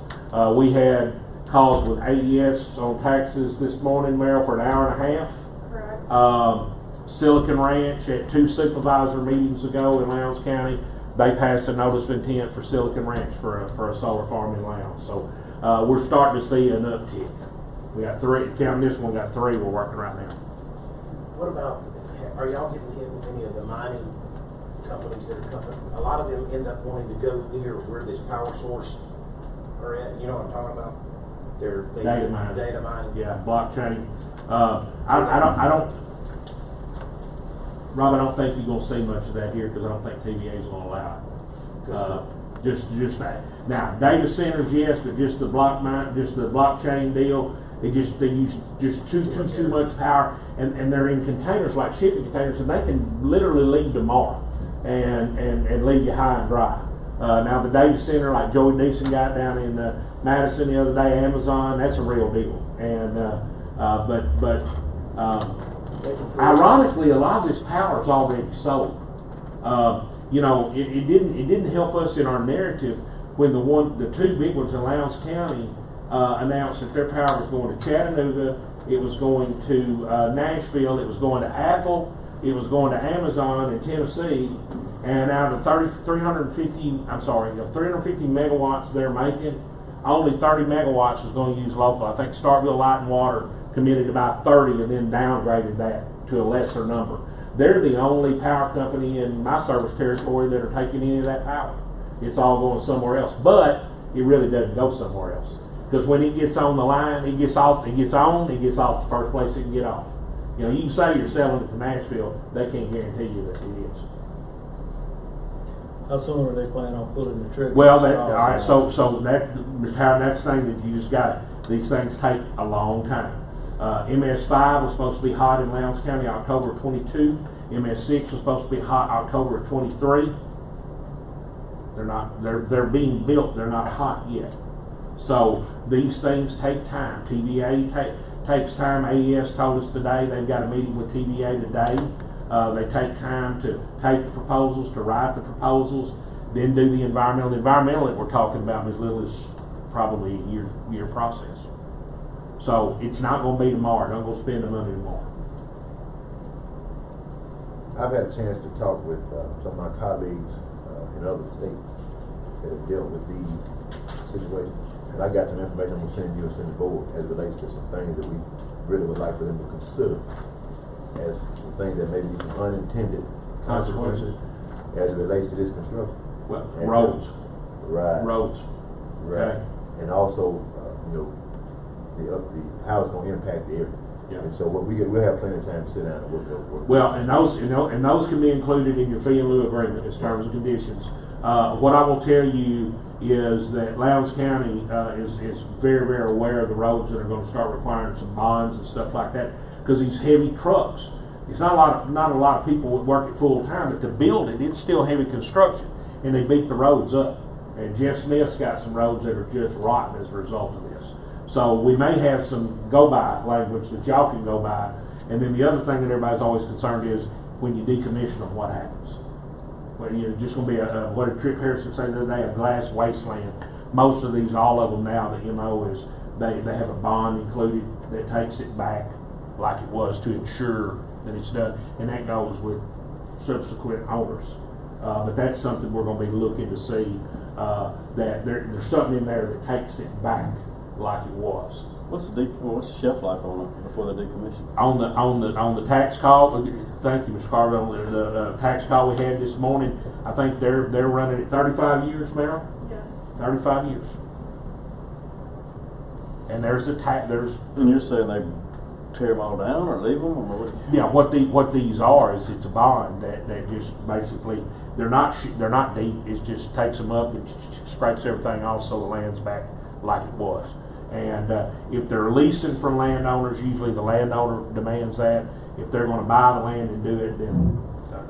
We had calls with AES on taxes this morning, Meryl, for an hour and a half. Correct. Silicon Ranch at 2 supervisor meetings ago in Lowndes County, they passed a notice of intent for Silicon Ranch for a solar farm in Lowndes. So we're starting to see an uptick. We got 3, counting this one, we got 3 we're working right now. What about, are y'all getting hit with any of the mining companies that are coming? A lot of them end up wanting to go near where this power source are at. You know what I'm talking about? Data mining. Data mining. Yeah, blockchain. I don't. Rob, I don't think you're going to see much of that here because I don't think TVA is going to allow it. Just that. Now, data centers, yes, but just the blockchain deal. They use just too much power, and they're in containers like shipping containers, and they can literally leave tomorrow and leave you high and dry. Now the data center, like Joey Neeson got down in Madison the other day, Amazon, that's a real deal. And but ironically, a lot of this power is already sold. It didn't help us in our narrative when the 2 big ones in Lowndes County announced that their power was going to Chattanooga, it was going to Nashville, it was going to Apple, it was going to Amazon in Tennessee, and out of 350 megawatts they're making, only 30 megawatts was going to use local. I think Starkville Light and Water committed about 30 and then downgraded that to a lesser number. They're the only power company in my service territory that are taking any of that power. It's all going somewhere else, but it really doesn't go somewhere else. Because when it gets on the line, it gets off the first place it can get off. You know, you can say you're selling it to Nashville, they can't guarantee you that it is. How soon are they planning on pulling the trigger? Well, all right, so that, Mr. Howard, that's the thing that you just these things take a long time. MS5 was supposed to be hot in Lowndes County October 22. MS6 was supposed to be hot October 23. They're being built, they're not hot yet. So these things take time. TVA takes time. AES told us today they've got a meeting with TVA today. They take time to take the proposals, to write the proposals, then do the environmental. The environmental that we're talking about, Ms. Little, is probably a year process. So it's not going to be tomorrow. Don't go spend the money tomorrow. I've had a chance to talk with some of my colleagues in other states that have dealt with these situations. And I got some information I'm going to send you and send the board as it relates to some things that we really would like for them to consider as some things that may be some unintended consequences as it relates to this construction. Well, and roads. Right. Roads. Right. Okay. And also, the how it's going to impact the area. Yeah. And so we'll have plenty of time to sit down and work. Well, and those can be included in your fee and lieu agreement as terms and conditions. What I will tell you is that Lowndes County is very, very aware of the roads that are going to start requiring some bonds and stuff like that, because these heavy trucks. It's not a lot of people would work it full time, but to build it, it's still heavy construction, and they beat the roads up. And Jeff Smith's got some roads that are just rotten as a result of this. So we may have some go-by language that y'all can go by. And then the other thing that everybody's always concerned is when you decommission them, what happens? Well, you're just going to be what did Tripp Harrison say the other day, a glass wasteland. Most of these, all of them now, the MO is they have a bond included that takes it back like it was to ensure that it's done. And that goes with subsequent owners. But that's something we're going to be looking to see, that there's something in there that takes it back like it was. What's the shelf life on it before they decommission? On the tax call, thank you, Mr. Carver. On the tax call we had this morning, I think they're running at 35 years, Meryl. Yes. 35 years. And there's a tax. And you're saying they tear them all down or leave them, or what? Yeah, what these are is it's a bond that just basically they're not deep. It just takes them up and scrapes everything off so the land's back like it was. And if they're leasing from landowners, usually the landowner demands that. If they're going to buy the land and do it, then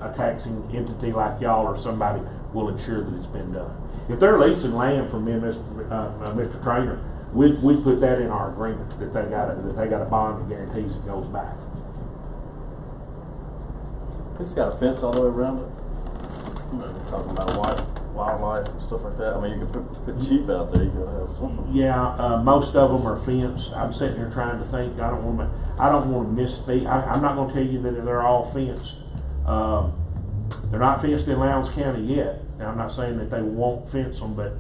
a taxing entity like y'all or somebody will ensure that it's been done. If they're leasing land from me and Mr. Trainer, we put that in our agreement that they got a bond that guarantees it goes back. It's got a fence all the way around it. We're talking about wildlife and stuff like that. I mean, you can put sheep out there. You gotta have something. Yeah, most of them are fenced. I'm sitting here trying to think. I don't want to misspeak. I'm not going to tell you that they're all fenced. They're not fenced in Lowndes County yet. And I'm not saying that they won't fence them, but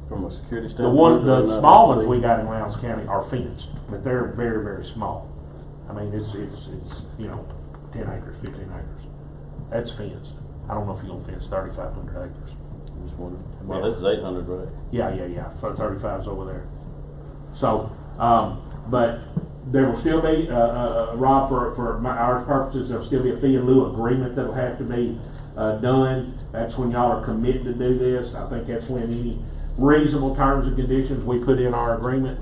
from a security standpoint, the small ones we got in Lowndes County are fenced, but they're very, very small. I mean, it's 10 acres, 15 acres. That's fenced. I don't know if you're going to fence 3,500 acres. I'm just wondering. Well, this is 800, right? Yeah. So 35's over there. So, but there will still be, Rob, for our purposes, there'll still be a fee in lieu agreement that'll have to be done. That's when y'all are committed to do this. I think that's when any reasonable terms and conditions we put in our agreement.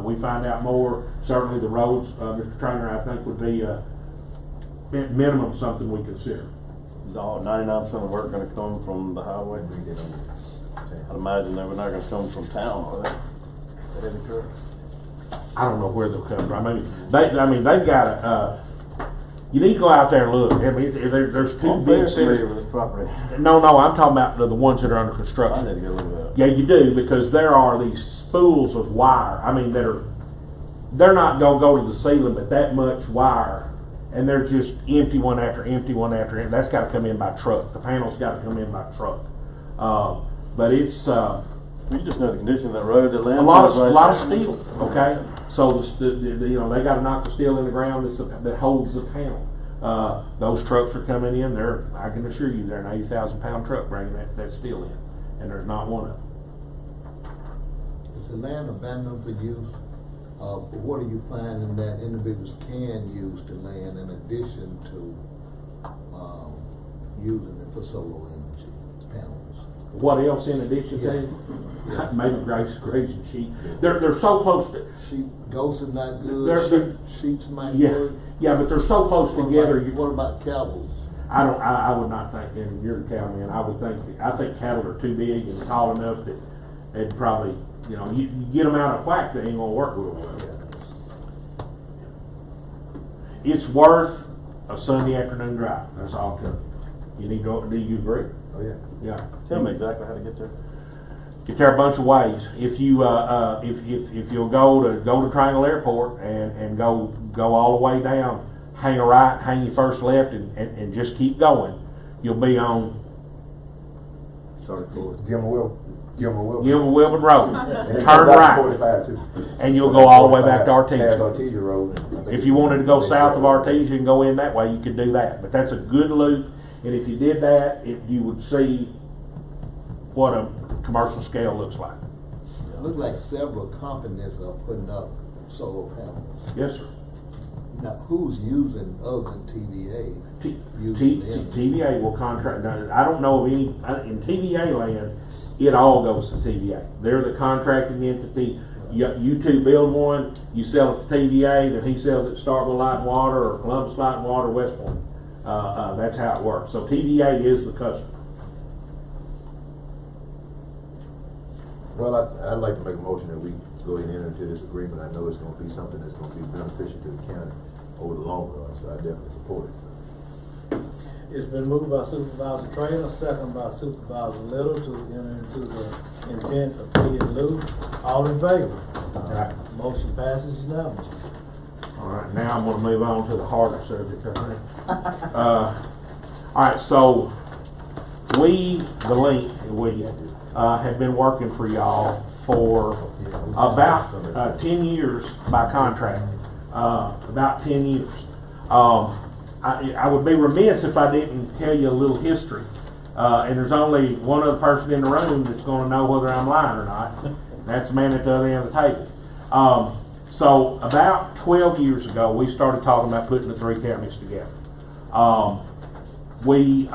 We find out more. Certainly the roads, Mr. Trainer, I think would be at minimum something we consider. Is all 99% of the work going to come from the highway? I'd imagine they were not going to come from town, are they? The heavy trucks. I don't know where they'll come from. I mean, they've got you need to go out there and look. I mean, there's two big cities. With this property. No, I'm talking about the ones that are under construction. I need to go look at that. Yeah, you do, because there are these spools of wire. I mean, they're not going to go to the ceiling, but that much wire and they're just empty one after empty one after empty. That's got to come in by truck. The panels got to come in by truck. But it's You just know the condition of that road. The land a lot of steel. Okay, so you know, they got to knock the steel in the ground that holds the panel. Those trucks are coming in. I can assure you, they're an 80,000-pound truck bringing that steel in, and there's not one of them. Is the land abandoned for use? What are you finding that individuals can use the land in addition to using it for solar energy panels? What else in addition to? Yeah. Maybe grazing sheep. They're so close to. Sheep, goats are not good. Sheep's might Yeah, work. yeah, but they're so close together. What about cattle? I would not think, and you're the cattleman, I think cattle are too big and tall enough that they'd probably, you know, you get them out of whack, they ain't gonna work real well. Yeah. It's worth a Sunday afternoon drive, that's all I'll tell you. You need to, do you agree? Oh, yeah. Yeah. Tell me exactly how to get there. Get there a bunch of ways. If you if you'll go to Triangle Airport and go all the way down, hang a right, hang your first left, and just keep going, you'll be on. Sorry for Gilmer Wilburn Road. Turn right, 45 too. and you'll go all the way back to Artesia. Artesia Road. If you wanted to go south of Artesia and go in that way, you could do that. But that's a good loop, and if you did that, you would see what a commercial scale looks like. It looks like several companies are putting up solar panels. Yes, sir. Now, who's using other than TVA? TVA will contract. Now, I don't know of any in TVA land. It all goes to TVA. They're the contracting entity. You two build one, you sell it to TVA, then he sells it to Starkville Light and Water or Columbus Light and Water, West Point. That's how it works. So TVA is the customer. Well, I'd like to make a motion that we go ahead and enter into this agreement. I know it's going to be something that's going to be beneficial to the county over the long run, so I definitely support it. It's been moved by Supervisor Trainer, second by Supervisor Little to enter into the intent of fee in lieu. All in favor? Right. Motion passes unanimously. All right, now I'm going to move on to the harder subject, I think. All right, so we have been working for y'all for about 10 years by contract. About 10 years. I would be remiss if I didn't tell you a little history. And there's only one other person in the room that's going to know whether I'm lying or not. That's the man at the other end of the table. So about 12 years ago, we started talking about putting the three counties together. We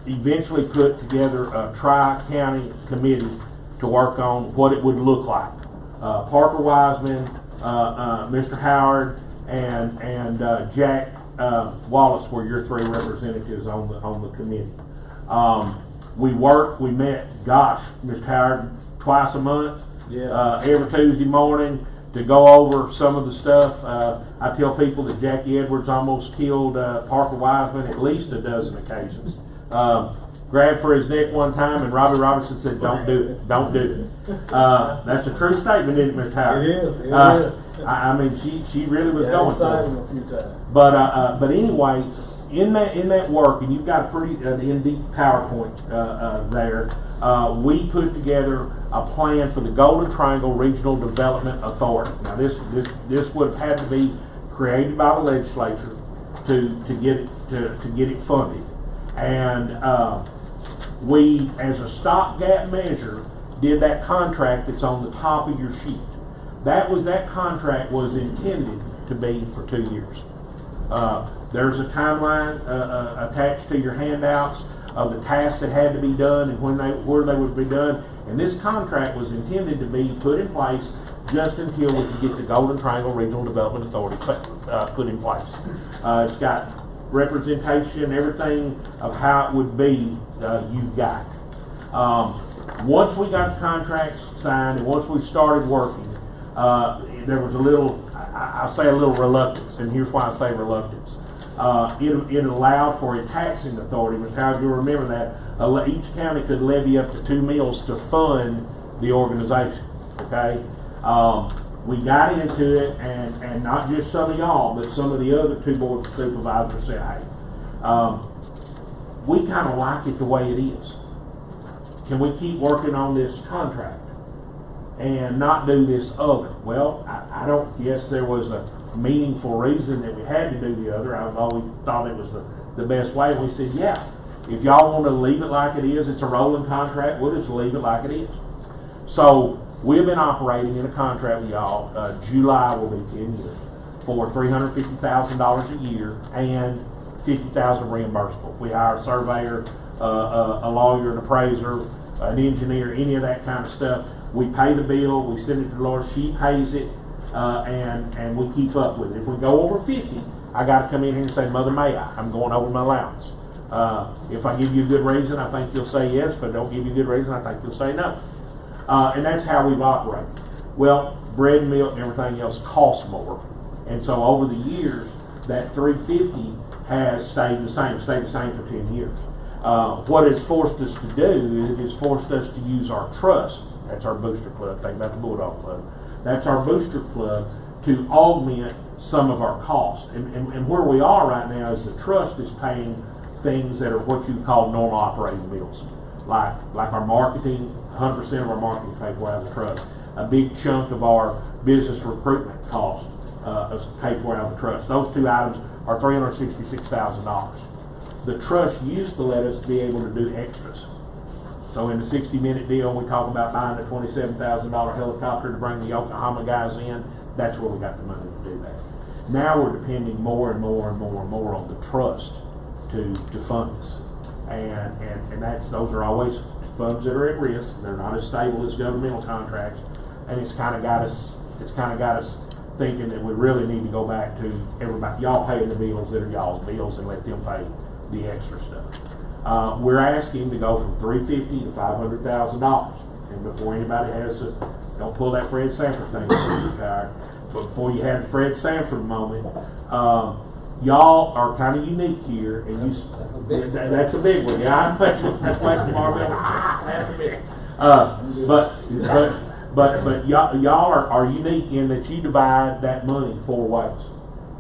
eventually put together a tri-county committee to work on what it would look like. Parker Wiseman, Mr. Howard, and Jack Wallace were your three representatives on the committee. We met, Mr. Howard, twice a month, every Tuesday morning to go over some of the stuff. I tell people that Jackie Edwards almost killed Parker Wiseman at least a dozen occasions. Grabbed for his neck one time, and Robbie Robertson said, "Don't do it, don't do it." That's a true statement, isn't it, Mr. Howard? It is. I mean, she really was going for it. A few times. But anyway, in that work, and you've got a pretty in-deep PowerPoint there. We put together a plan for the Golden Triangle Regional Development Authority. Now, this would have had to be created by the legislature to get it funded, and we, as a stopgap measure, did that contract that's on the top of your sheet. That contract was intended to be for 2 years. There's a timeline attached to your handouts of the tasks that had to be done and where they would be done. And this contract was intended to be put in place just until we could get the Golden Triangle Regional Development Authority put in place. It's got representation, everything of how it would be, you've got. Once we got the contracts signed and once we started working, there was a little reluctance, and here's why I say reluctance. It allowed for a taxing authority, but how do you remember that? Each county could levy up to 2 mills to fund the organization, okay? we got into it, and not just some of y'all, but some of the other two boards of supervisors said, hey, we kind of like it the way it is. Can we keep working on this contract and not do this other? Well, I don't guess there was a meaningful reason that we had to do the other. I've always thought it was the best way. And we said, yeah, if y'all want to leave it like it is, it's a rolling contract, we'll just leave it like it is. So we've been operating in a contract with y'all. July will be 10 years for $350,000 a year and $50,000 reimbursable. We hire a surveyor, a lawyer, an appraiser, an engineer, any of that kind of stuff. We pay the bill, we send it to Laura, she pays it, and we keep up with it. If we go over 50, I got to come in here and say, Mother, may I'm going over my allowance. If I give you a good reason, I think you'll say yes. If I don't give you a good reason, I think you'll say no. And that's how we've operated. Well, bread and milk and everything else costs more. And so over the years, that $350 has stayed the same for 10 years. What it's forced us to do is it's forced us to use our trust. That's our booster club. Think about the Bulldog Club. That's our booster club to augment some of our costs. And where we are right now is the trust is paying things that are what you call normal operating bills. Like our marketing, 100% of our marketing is paid for out of the trust. A big chunk of our business recruitment cost is paid for out of the trust. Those two items are $366,000. The trust used to let us be able to do extras. So in the 60-minute deal, we talk about buying a $27,000 helicopter to bring the Oklahoma guys in. That's where we got the money to do that. Now we're depending more and more on the trust to fund us. And those are always funds that are at risk. They're not as stable as governmental contracts. And it's kind of got us thinking that we really need to go back to everybody, y'all paying the bills that are y'all's bills and let them pay the extra stuff. We're asking to go from $350,000 to $500,000. And before anybody don't pull that Fred Sanford thing, but before you have the Fred Sanford moment, y'all are kind of unique here, and that's a big one. Yeah, that's like Marvin. But y'all are unique in that you divide that money 4 ways.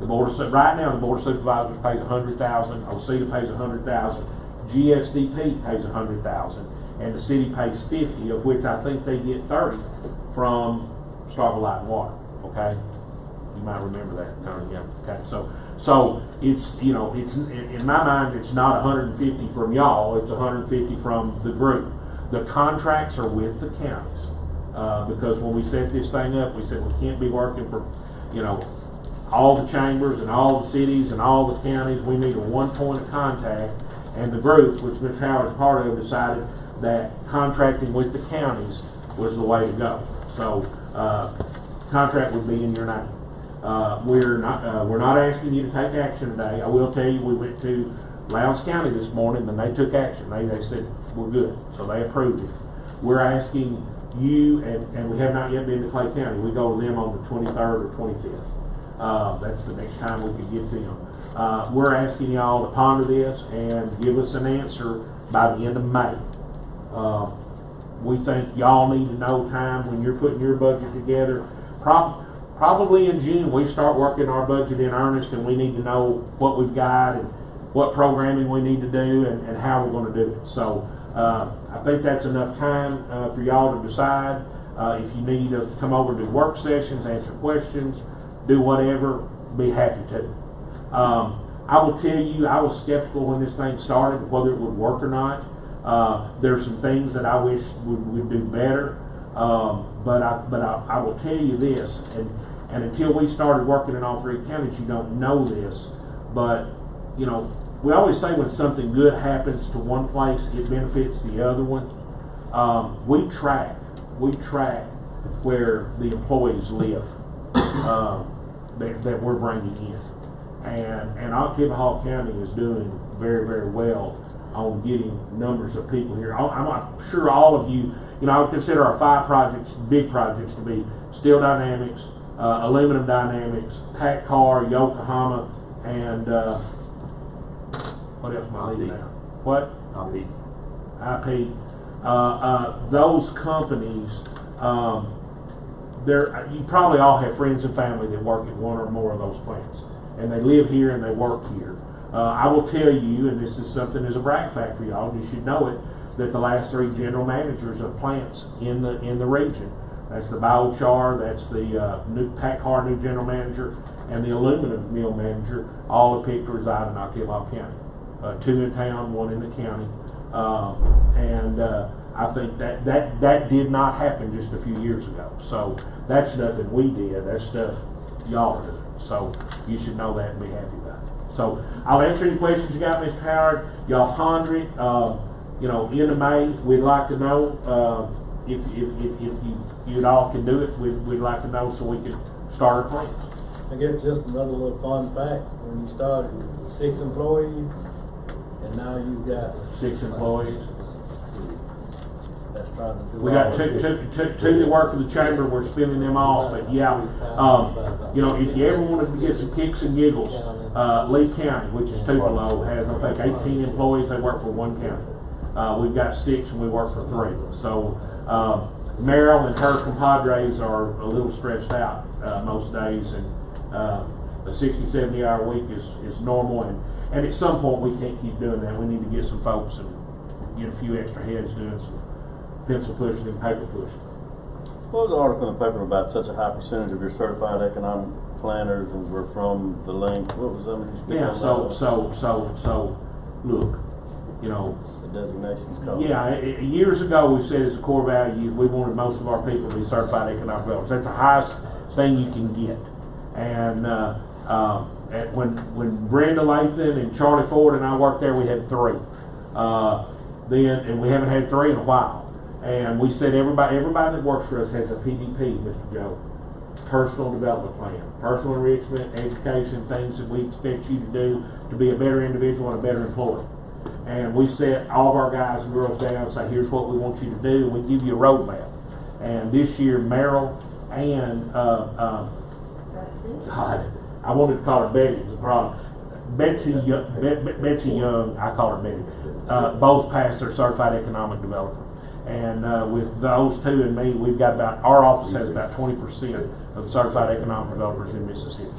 Right now the board of supervisors pays $100,000, OCEDA pays $100,000, GSDP pays $100,000, and the city pays $50,000, of which I think they get $30,000 from Starkville Light and Water. Okay, you might remember that. Yeah. Okay, so it's it's in my mind it's not $150,000 from y'all, it's $150,000 from the group. The contracts are with the counties because when we set this thing up, we said we can't be working for all the chambers and all the cities and all the counties. We need a one point of contact, and the group, which Mr. Howard is part of, decided that contracting with the counties was the way to go. So contract would be in your name. We're not asking you to take action today. I will tell you, we went to Lowndes County this morning and they took action. They said we're good, so they approved it. We're asking you, and we have not yet been to Clay County. We go to them on the 23rd or 25th. That's the next time we could get them. We're asking y'all to ponder this and give us an answer by the end of May. We think y'all need to know time when you're putting your budget together. Probably in June we start working our budget in earnest, and we need to know what we've got and what programming we need to do and how we're going to do it. So I think that's enough time for y'all to decide. If you need us to come over to work sessions, answer questions, do whatever, be happy to. I will tell you, I was skeptical when this thing started whether it would work or not. There's some things that I wish would do better, but I will tell you this, and until we started working in all 3 counties, you don't know this, but we always say when something good happens to one place, it benefits the other one. We track where the employees live that we're bringing in, and Oklahoma County is doing very, very well on getting numbers of people here. I'm sure all of you, I would consider our 5 projects, big projects, to be Steel Dynamics, Aluminum Dynamics, Pack Car, Yokohama, and what else am I leaving now? What? IP. Those companies you probably all have friends and family that work at one or more of those plants, and they live here and they work here. I will tell you, and this is something as a brag fact for y'all, you should know it, that the last 3 general managers of plants in the region, that's the biochar, that's the new Packard new general manager, and the aluminum mill manager, all are picked to reside in Ocklawaha County. 2 in town, 1 in the county, and I think that did not happen just a few years ago. So that's nothing we did. That's stuff y'all did. So you should know that and be happy about it. So I'll answer any questions you got, Mr. Howard. Y'all ponder it. End of May, we'd like to know if you all can do it. We'd like to know so we can start our plans. I guess just another little fun fact, when you started with 6 employees, and now you've got 6 employees. That's trying to do. We got two that work for the chamber. We're spinning them off, but yeah, if you ever wanted to get some kicks and giggles, Lee County, which is Tupelo, has I think 18 employees. They work for 1 county. We've got 6, and we work for 3. So Meryl and her compadres are a little stressed out most days, and a 60-70 hour week is normal, and at some point we can't keep doing that. We need to get some folks and get a few extra heads doing some pencil pushing and paper pushing. What was the article in the paper about such a high percentage of your certified economic planners and were from the link? What was that? Yeah, so look, the designations called. Yeah, years ago we said as a core value we wanted most of our people to be certified economic developers. That's the highest thing you can get. And when Brenda Lathan and Charlie Ford and I worked there, we had 3. And we haven't had 3 in a while. And we said everybody that works for us has a PDP, Mr. Joe, personal development plan, personal enrichment, education, things that we expect you to do to be a better individual and a better employee. And we set all of our guys and girls down and say, here's what we want you to do, and we give you a roadmap. And this year, Meryl and God, I wanted to call her Betty. It's a problem. Betsy Young, I call her Betty. Both passed their certified economic developer. And with those 2 and me, we've got our office has about 20% of the certified economic developers in Mississippi,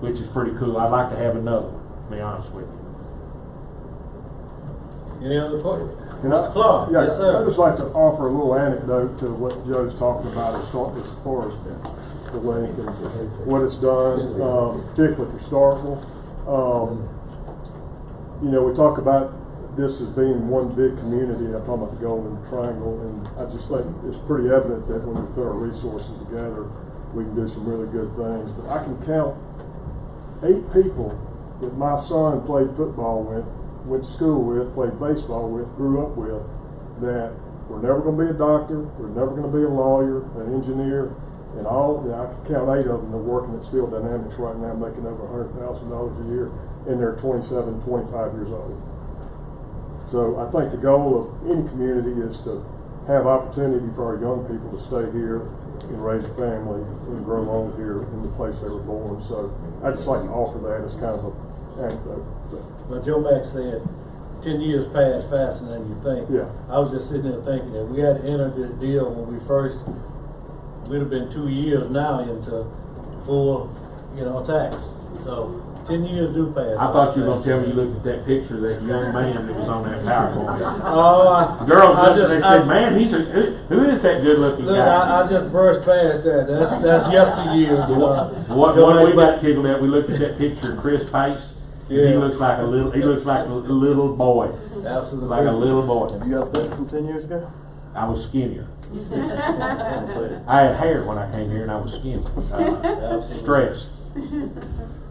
which is pretty cool. I'd like to have another one, to be honest with you. Any other questions? Mr. Clark? Yeah, yes, sir. I'd just like to offer a little anecdote to what Joe's talking about as far as the link and what it's done, particularly for Starkville. We talk about this as being one big community. I'm talking about the Golden Triangle, and I just think it's pretty evident that when we put our resources together, we can do some really good things. But I can count 8 people that my son played football with, went to school with, played baseball with, grew up with, that were never going to be a doctor, were never going to be a lawyer, an engineer, and all. I can count 8 of them that are working at Steel Dynamics right now, making over $100,000 a year, and they're 27, 25 years old. So I think the goal of any community is to have opportunity for our young people to stay here and raise a family and grow old here in the place they were born. So I just like to offer that as kind of an anecdote. Well, Joe Mack said 10 years passed faster than you think. Yeah. I was just sitting there thinking that we had entered this deal when we first, we'd have been 2 years now into full, tax. So 10 years do pass. I thought you were going to tell me you looked at that picture of that young man that was on that PowerPoint. Oh, girls looked and they said, man, who is that good looking guy? I just brushed past that. That's yesteryear. What we got tickled at, we looked at that picture of Chris Pace. Yeah. He looks like a little boy. Absolutely. Like a little boy. Have you got that from 10 years ago? I was skinnier. I had hair when I came here and I was skinny. Stressed.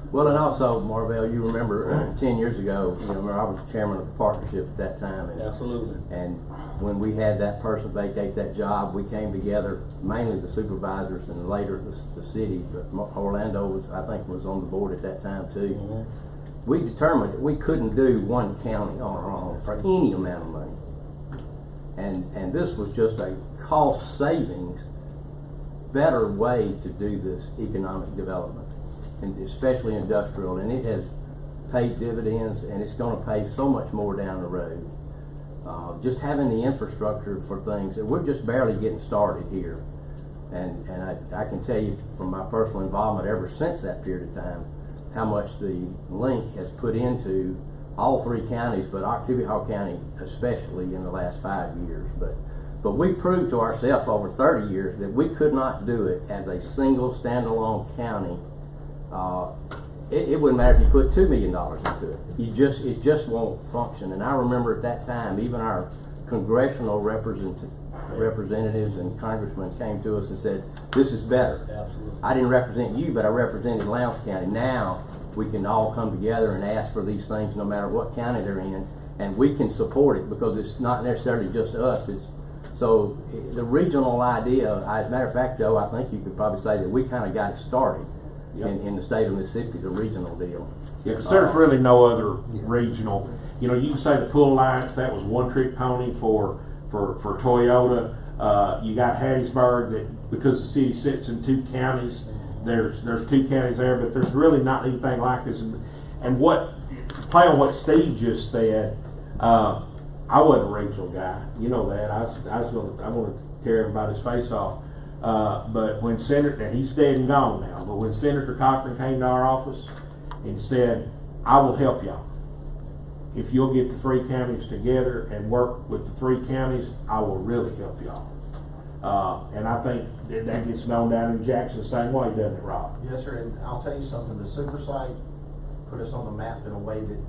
Well, and also, Marvell, you remember 10 years ago, I was chairman of the partnership at that time. And, absolutely. And when we had that person vacate that job, we came together, mainly the supervisors and later the city, but Orlando I think was on the board at that time too. Mm-hmm. We determined that we couldn't do one county on our own for any amount of money. And this was just a cost savings, better way to do this economic development, and especially industrial, and it has paid dividends, and it's going to pay so much more down the road. Just having the infrastructure for things, and we're just barely getting started here. And I can tell you from my personal involvement ever since that period of time, how much the link has put into all three counties, but Oktibbeha County especially in the last 5 years. But we proved to ourselves over 30 years that we could not do it as a single standalone county. It wouldn't matter if you put $2 million into it. It just won't function. And I remember at that time, even our congressional representatives and congressmen came to us and said, this is better. Absolutely. I didn't represent you, but I represented Lowndes County. Now we can all come together and ask for these things no matter what county they're in, and we can support it because it's not necessarily just us. So the regional idea, as a matter of fact, Joe, I think you could probably say that we kind of got it started in the state of Mississippi, the regional deal. Yeah, 'cause there's really no other regional. You know, you can say the Pool Alliance, that was one trick pony for Toyota. You got Hattiesburg, that because the city sits in 2 counties, there's 2 counties there, but there's really not anything like this. And what, play on what Steve just said, I wasn't a regional guy. You know that. I want to tear everybody's face off. But when Senator, he's dead and gone now, but when Senator Cochran came to our office and said, I will help y'all. If you'll get the 3 counties together and work with the 3 counties, I will really help y'all. And I think that gets known down in Jackson the same way, doesn't it, Rob? Yes, sir, and I'll tell you something, the super site put us on the map in a way that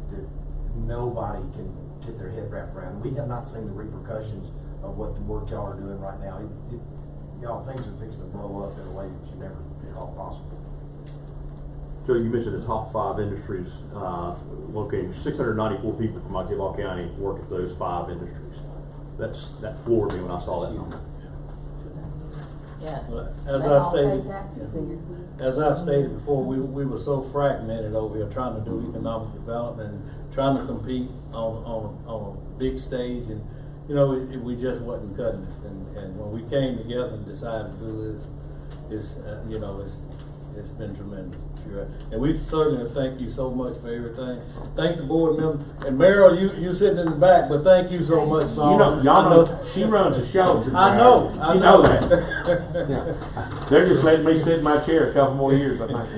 nobody can get their head wrapped around. We have not seen the repercussions of what the work y'all are doing right now. Y'all, things are fixing to blow up in a way that you never thought possible. Joe, you mentioned the top 5 industries locating 694 people from Oktibbeha County work at those 5 industries. That floored me when I saw that number. Yeah. Well, as I've stated before, we were so fragmented over here trying to do economic development and trying to compete on a big stage, and you know we just wasn't cutting it. And when we came together and decided to do this, it's been tremendous. And we certainly thank you so much for everything. Thank the board members. And Meryl, you sitting in the back, but thank you so much for all. Y'all know she runs the show. I know. You know that. Yeah. They're just letting me sit in my chair a couple more years, I think.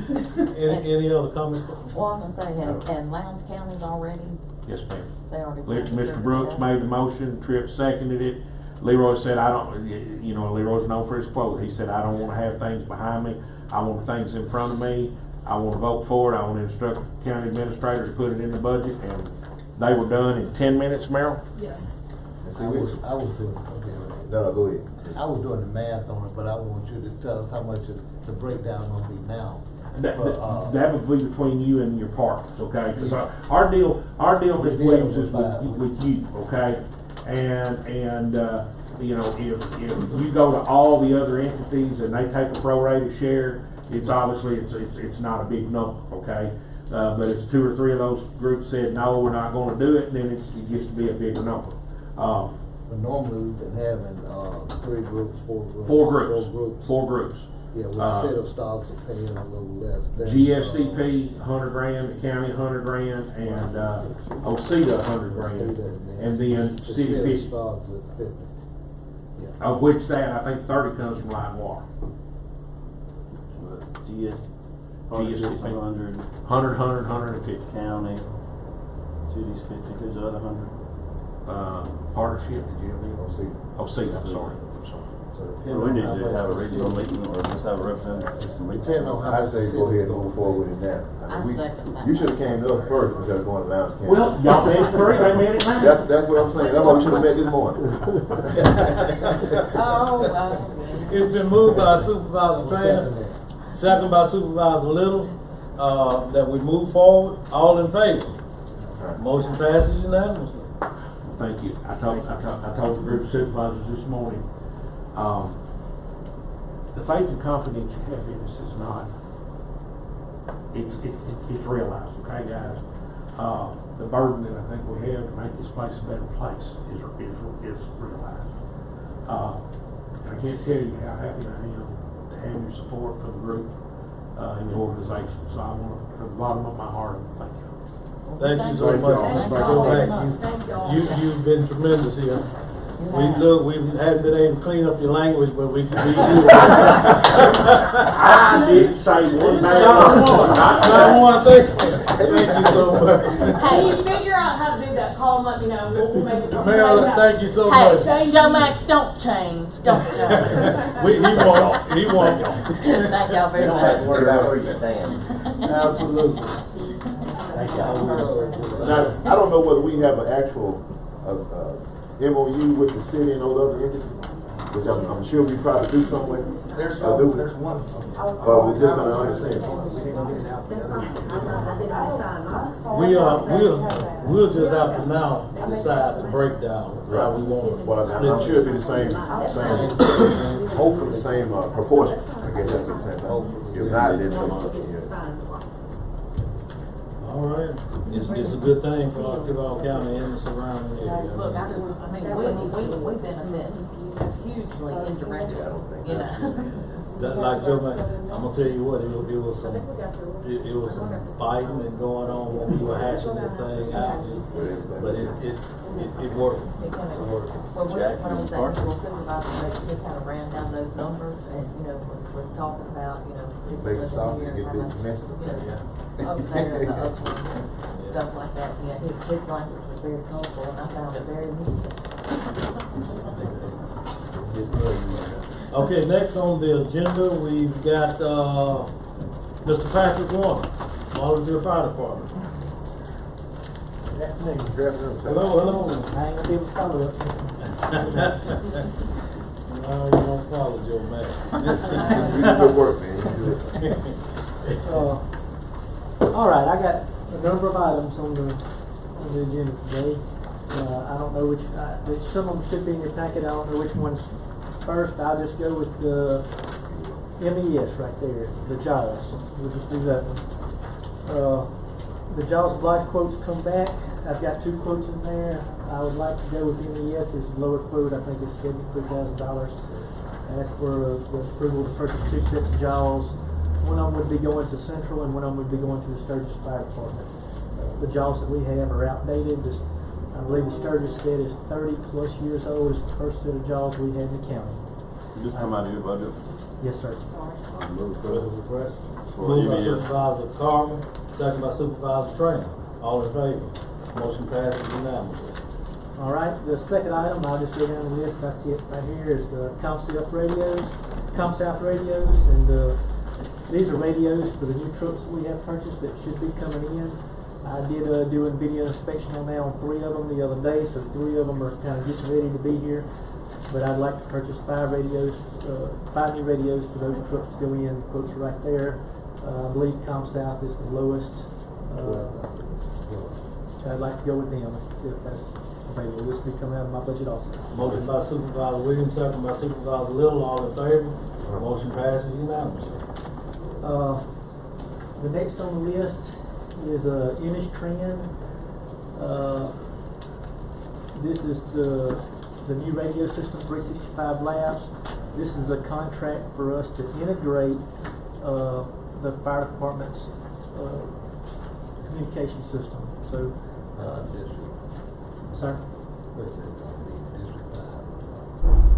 Any other comments? Well, I was going to say, and Lowndes County's already? Yes, ma'am. They already. Mr. Brooks made the motion, Tripp seconded it. Leroy said, Leroy's known for his quote. He said, I don't want to have things behind me. I want things in front of me. I want to vote for it. I want to instruct the county administrator to put it in the budget, and they were done in 10 minutes, Meryl? Yes. I was doing, No, go ahead. I was doing the math on it, but I want you to tell us how much the breakdown gonna be now. That would be between you and your partners, okay? Because our deal, Ms. Williams, is with you, okay? And if you go to all the other entities and they take a prorated share, it's obviously it's not a big number, okay? But it's 2 or 3 of those groups said no, we're not going to do it, and then it gets to be a bigger number. But normally we've been having 3 groups, 4 groups. 4 groups. Yeah, we set of stocks are paying a little less. GSDP $100,000, the county $100,000, and OCEDA $100,000, and then city 50. Stocks with 50. Yeah. Of which I think 30 comes from light and water. GSDP 100, 150. county, cities 50, who's the other 100? Partnership, did you have any? OCEDA, I'm sorry. Well, we need to have a regional meeting or just have a representative. I say go ahead and move forward with that. I second that. You should have came to us first instead of going to Lowndes County. Well, y'all made it 3, they made it 9. That's what I'm saying. That's what we should have met this morning. It's been moved by Supervisor Trainer, second by Supervisor Little, that we move forward. All in favor? Motion passes unanimously. Thank you. I told the group of supervisors this morning, the faith and confidence you have in us is not, it's realized, okay guys? The burden that I think we have to make this place a better place is realized. I can't tell you how happy I am to have your support for the group and the organization. So I want to, from the bottom of my heart, thank you. Thank you so much, Mr. Joe Mack. You've been tremendous here. We look, we hadn't been able to clean up your language, but we can be you. I didn't say one bad Not one, thank you so much. Hey, you figure out how to do that, call and let me know, we'll make it. Marilyn, thank you so Hey, much. Joe Max, don't change, don't change. He won't. Thank y'all very You don't have to much. worry about where you stand. Absolutely. Now, I don't know whether we have an actual MOU with the city and those other entities, which I'm sure we probably do somewhere. There's do we? there's one. But we're just gonna understand. We'll just have to now decide the breakdown of how we want to Well, I'm sure it'll be the same, hopefully the same proportion. I guess that'll be the same thing. If not, then All right, it's a good thing for Duval County and the surrounding area. Look, I mean, we benefit hugely indirectly, you know. That, like Joe, I'm gonna tell you what, it was some fighting and going on when we were hashing this thing out, but it worked. Well, when I was at the supervisor, they kind of ran down those numbers and, you know, was talking about, you know, people Make it stop living and here get and this messed up. up there and the uplands and stuff like that. Yeah, his language was very colorful and I found it very amusing. Okay, next on the agenda, we've got, Mr. Patrick Warner, Volunteer Fire Department. Hello. I ain't gonna be able to follow it. No, you don't follow Joe Mack. You do good work, man. You do it. All right, I got a number of items on the agenda today. I don't know which, some of them should be in your packet. I don't know which ones first. I'll just go with the MES right there, the JAWS. We'll just do that one. The JAWS blight quotes come back. I've got 2 quotes in there. I would like to go with MES. It's the lower quote. I think it's $73,000. Ask for the approval to purchase 2 sets of JAWS. One of them would be going to Central and one of them would be going to the Sturgis Fire Department. The JAWS that we have are outdated. I believe the Sturgis set is 30 plus years old. It's the first set of JAWS we had in the county. Just come out of your budget. Yes, sir. Moved by Supervisor Carmen, second by Supervisor Trainer. All in favor? Motion passes unanimously. All right, the second item, I'll just go down the list. I see it right here, is the ComSouth radios, and these are radios for the new trucks we have purchased that should be coming in. I did do a video inspection on that on 3 of them the other day, so 3 of them are kind of getting ready to be here. But I'd like to purchase 5 radios, 5 new radios for those trucks to go in. Quotes are right there. I believe ComSouth is the lowest. I'd like to go with them if that's available. This will be coming out of my budget also. Motion by Supervisor Williams, second by Supervisor Little. All in favor? Motion passes unanimously. The next on the list is Image Trend. This is the new radio system, 365 Labs. This is a contract for us to integrate the fire department's communication system. So, sir?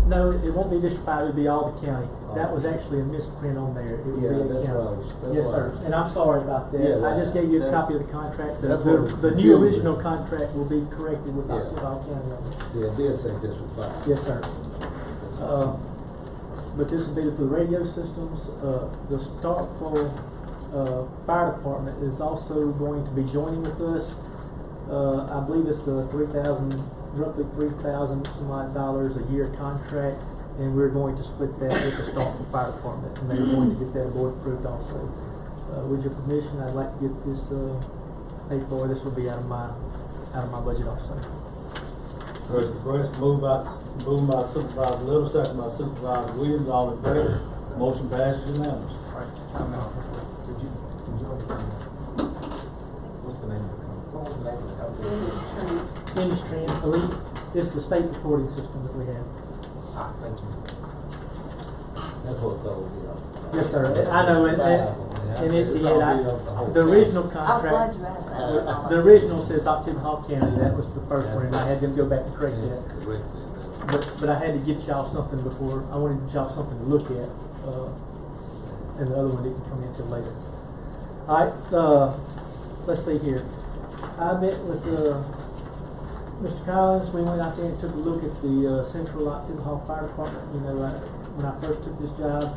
No, it won't be District 5, it'll be all the county. That was actually a misprint on there. It would be a county. Yes, sir. And I'm sorry about that. Yeah, I just gave you a copy of the contract. That's The new original contract will be corrected with all county on it. Yeah, it did say District 5. Yes, sir. But this will be for the radio systems. The Starkville Fire Department is also going to be joining with us. I believe it's roughly $3,000 some odd dollars a year contract, and we're going to split that with the Starkville Fire Department, and they're going to get that board approved also. With your permission, I'd like to get this paid for. This will be out of my budget also. First request, moved by Supervisor Little, second by Supervisor Williams. All in favor? Motion passes unanimously. What's the name of the company? What was the name of the company? Image Trend Elite. It's the state recording system that we have. Thank you. That's what it told me. Yes, sir. I know, and it did. The original contract, the original says Octagon Hall County. That was the first one, and I had them go back and correct that. but I had to get y'all something before, I wanted y'all something to look at, and the other one didn't come in until later. Alright, let's see here. I met with, Mr. Collins. We went out there and took a look at the, Central Octavia Hall Fire Department. You know, when I first took this job,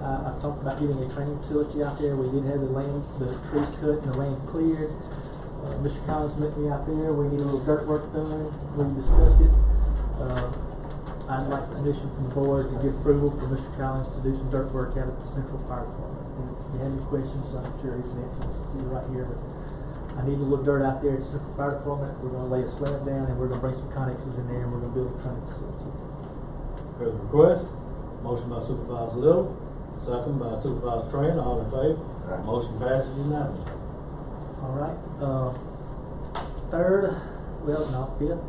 I talked about getting a training facility out there. We did have the trees cut and the land cleared. Mr. Collins met me out there. We need a little dirt work done. We discussed it. I'd like permission from the board to give approval for Mr. Collins to do some dirt work out at the Central Fire Department. And if you have any questions, I'm sure he's answering see right here. But I need a little dirt out there at the Central Fire Department. We're going to lay a slab down and we're going to bring some connexes in there and we're going to build a training facility. Heard the request. Motion by Supervisor Little, second by Supervisor Trainer. All in favor? Motion passes unanimously. All right. Third, well, not fifth.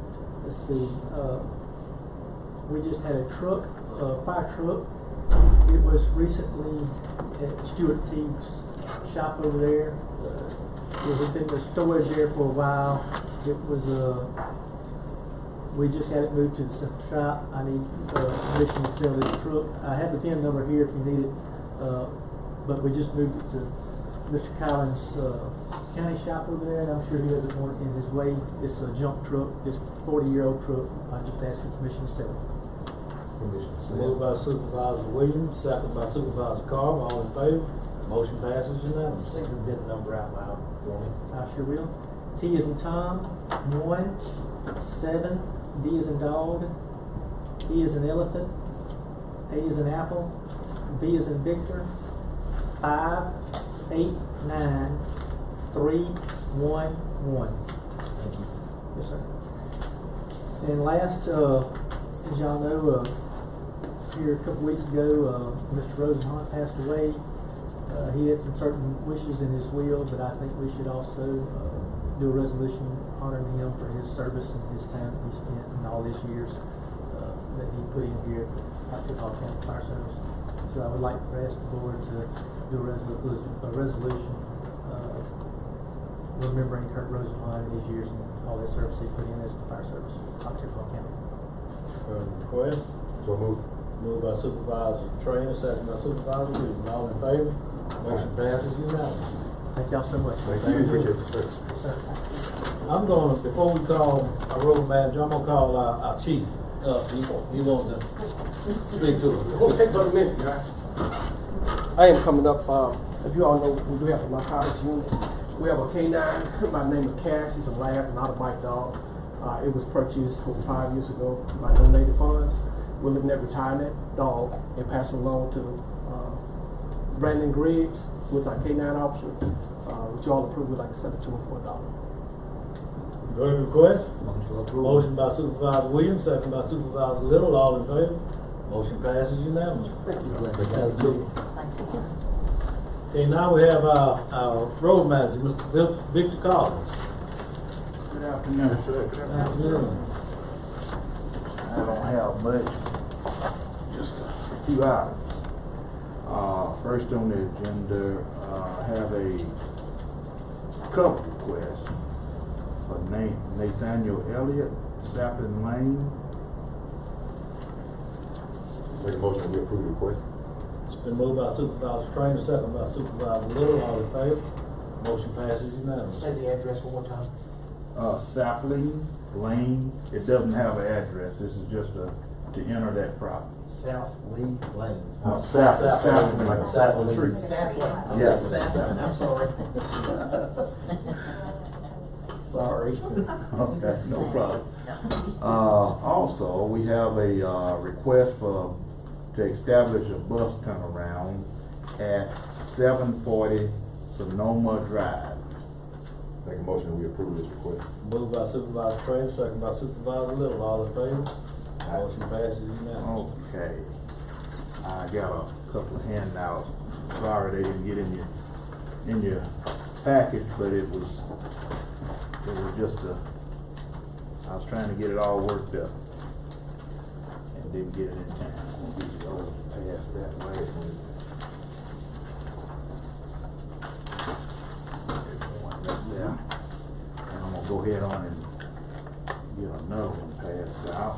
Let's see. We just had a truck, fire truck. It was recently at Stuart Teague's shop over there. It had been in storage there for a while. It was we just had it moved to the central shop. I need permission to sell this truck. I have the VIN number here if you need it, but we just moved it to Mr. Collins' county shop over there, and I'm sure he doesn't want it in his way. It's a junk truck, this 40-year-old truck. I just asked for permission to sell it. Moved by Supervisor Williams, second by Supervisor Carver. All in favor? Motion passes unanimously. Say the bid number out loud for me. I sure will. T as in Tom, 1, 7, D as in dog, E as in elephant, A as in apple, V as in Victor, 5, 8, 9, 3, 1, 1. Thank you. Yes, sir. And last, as y'all know, here a couple weeks ago, Mr. Rosenhart passed away. He had some certain wishes in his will, but I think we should also do a resolution honoring him for his service and his time that he spent and all these years that he put in here at the Hall County Fire Service. So I would like to ask the board to do a resolution remembering Kurt Rosenhart and his years and all that service he put in as the fire service, Octavia County. Request. So moved. Moved by Supervisor Trainer, second by Supervisor Williams. All in favor? Motion passes unanimously. Thank y'all so much. Thank you. Appreciate the service. I'm gonna, before we call our road manager, I'm gonna call our chief up. He wants to speak to us. It'll take about a minute, guys. I am coming up, as you all know, we do have a narcotics unit. We have a K9 by the name of Cash. He's a lab, not a bite dog. It was purchased over 5 years ago by donated funds. We're looking at retiring that dog and passing along to Brandon Griggs, who's our K9 officer, which you all approved. We'd like to send it to him for $1. You heard the request? Motion by Supervisor Williams, second by Supervisor Little. All in favor? Motion passes unanimously. Okay, now we have our road manager, Mr. Victor Collins. Good afternoon, sir. Good afternoon. I don't have much, just a few items. First on the agenda, I have a cover request for Nathaniel Elliott, Sapling Lane. Make a motion, we approve the request. It's been moved by Supervisor Trainer, second by Supervisor Little. All in favor? Motion passes unanimously. Say the address one more time. Sapling Lane. It doesn't have an address. This is just to enter that property. South Lee Lane. Sapling, like a sapling tree. Sapling. Yes. Sapling. I'm sorry. Sorry. Okay, no problem. Also, we have a request to establish a bus turnaround at 740 Sonoma Drive. Make a motion, we approve this request. Moved by Supervisor Trainer, second by Supervisor Little. All in favor? Motion passes unanimously. Okay. I got a couple of handouts. Sorry they didn't get in your package, but it was just I was trying to get it all worked up and didn't get it in time. I'll give you those to pass that way. Yeah. And I'm gonna go ahead on and get another one passed out.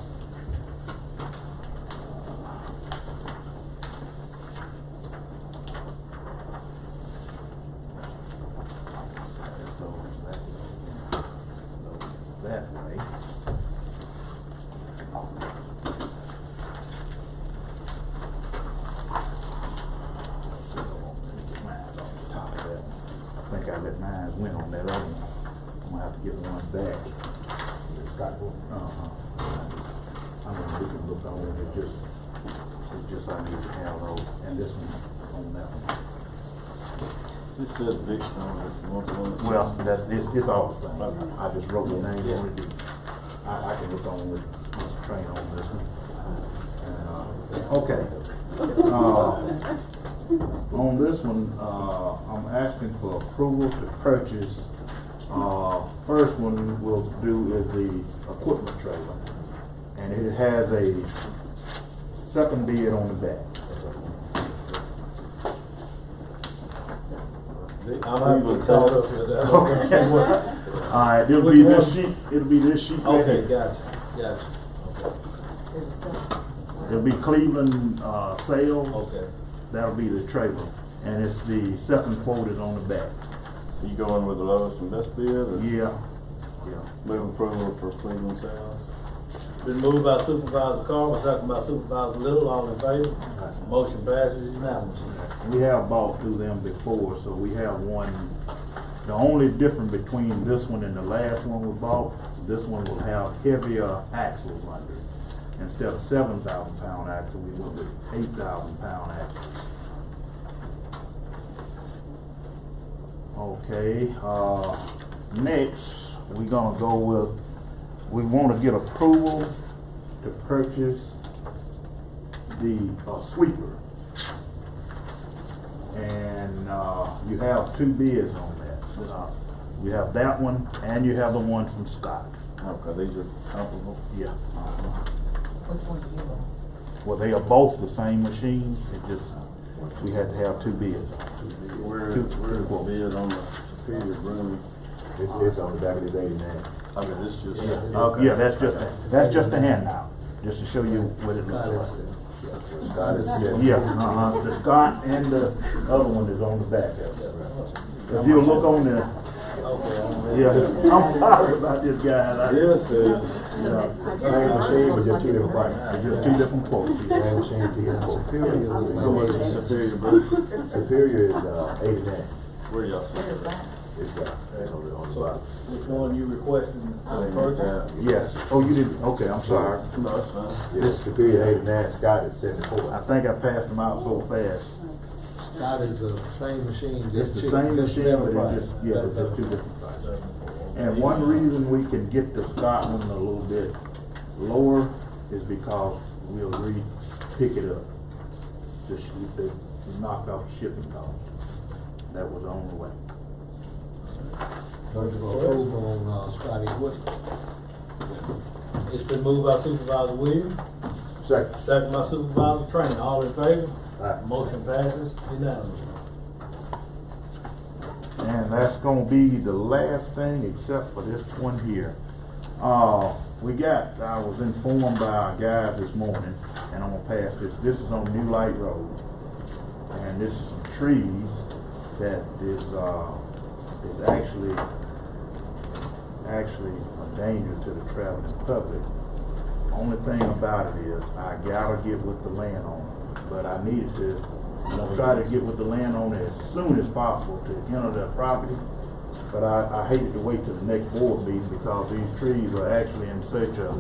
think I let mine win on that other one. I'm gonna have to get one back. I mean, we can look on it, it's just I need to have those, and this one on that one. This says Vic's on it, if you want the one that Well, says- it's all the same. Okay. I just wrote the name on it. I can look on with Mr. Train on this one. Okay. On this one, I'm asking for approval to purchase. First one we'll do is the equipment trailer, and it has a second bid on the back. I'm even caught up with that. Okay, say what? All right, it'll Which be one? this sheet. It'll be this sheet. right Okay, here. gotcha. It'll be Cleveland sales. Okay. That'll be the trailer, and it's the second quote is on the back. You going with the lowest and best bid, or? Yeah. Move approval for Cleveland sales? Been moved by Supervisor Carver, second by Supervisor Little, all in favor? Motion passes unanimously. We have bought through them before, so we have one. The only difference between this one and the last one we bought, this one will have heavier axles under it. Instead of 7,000 pound axle, we went with 8,000 pound axle. Okay, next we're gonna go with, we want to get approval to purchase the sweeper. And you have two bids on that. You have that one and you have the one from Scott. Okay, these are comparable? Yeah. Which one do you want? Well, they are both the same machine, it just, we had to have two bids. Where's the bid on the Superior broom? It's on the back of this 89. Okay, this just. Okay. Yeah, that's just a handout, just to show you what it looks like. Scott is. Yeah, the Scott and the other one is on the back of it. If you look on the, yeah, I'm sorry about this guy. This is. Same machine, but just two different prices. It's just two different quotes. Same machine, two different quotes. How much is Superior broom? Superior is 89. Where y'all? It's on the bottom. Which one you requesting to purchase? Yes. Oh, you didn't, okay, I'm sorry. No, that's fine. Yeah, Superior 89, Scott is 74. I think I passed them out so fast. Scott is the same machine, It's just the cheap, same just machine, better but price. it's just, yeah, it's just two different prices. And one reason we can get the Scott one a little bit lower is because we'll pick it up. The knocked off shipping cost. That was the only way. Approval on Scotty Wood. It's been moved by Supervisor Williams, Second. second by Supervisor Train, all in favor? Aye. Motion passes unanimously. And that's gonna be the last thing except for this one here. I was informed by our guy this morning, and I'm gonna pass this. This is on New Light Road. And this is some trees that is actually a danger to the traveling public. Only thing about it is I gotta get with the landowner, but I needed to, I'm gonna try to get with the landowner as soon as possible to enter their property. But I hated to wait till the next board meeting because these trees are actually in such a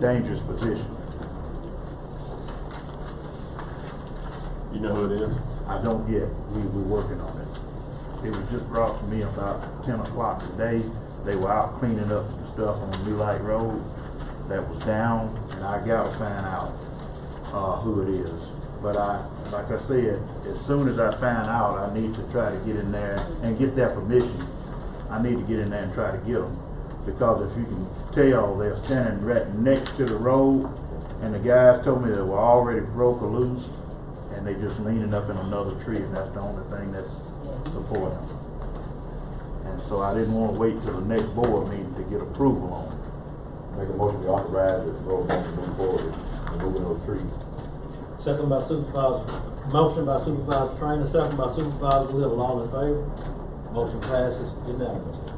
dangerous position. You know who it is? I don't yet. We're working on it. It was just brought to me about 10 o'clock today. They were out cleaning up some stuff on New Light Road that was down, and I gotta find out who it is. But like I said, as soon as I find out, I need to try to get in there and get their permission. I need to get in there and try to get them. Because if you can tell, they're standing right next to the road, and the guys told me they were already broke or loose, and they just leaning up in another tree, and that's the only thing that's supporting them. And so I didn't want to wait till the next board meeting to get approval on it. Make a motion to authorize the road to move forward with removing those trees. Second by motion by Supervisor Trainer, second by Supervisor Little, all in favor? Motion passes unanimously.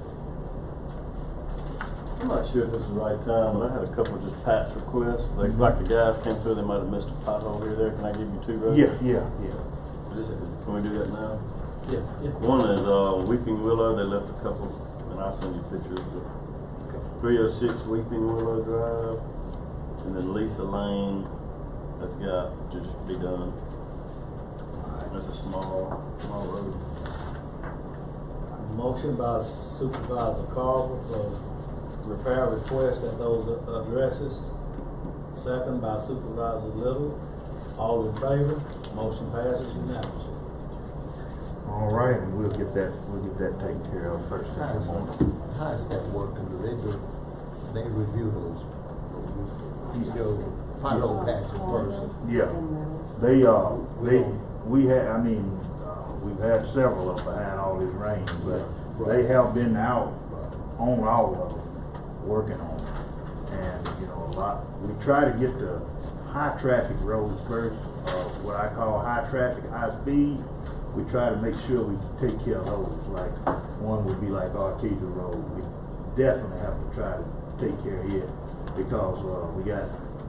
I'm not sure if this is the right time, but I had a couple of just patch requests. Like the guys came through, they might have missed a pothole here or there. Can I give you two roads? Yeah. Can we do that now? Yeah, yeah. One is, Weeping Willow, they left a couple, and I'll send you pictures, but 306 Weeping Willow Drive, and then Lisa Lane, that's got to just be done. That's a small road. Motion by Supervisor Carver for repair request at those addresses. Second by Supervisor Little. All in favor? Motion passes unanimously. All right, and we'll get that taken care of first thing in the morning. How is that working? Do they review those pothole patches first? Yeah, we've had several of them behind all this rain, but they have been out on all of them, working on them. And, we try to get the high traffic roads first, what I call high traffic, high speed. We try to make sure we take care of those, like one would be like Artesia Road. We definitely have to try to take care of it because we got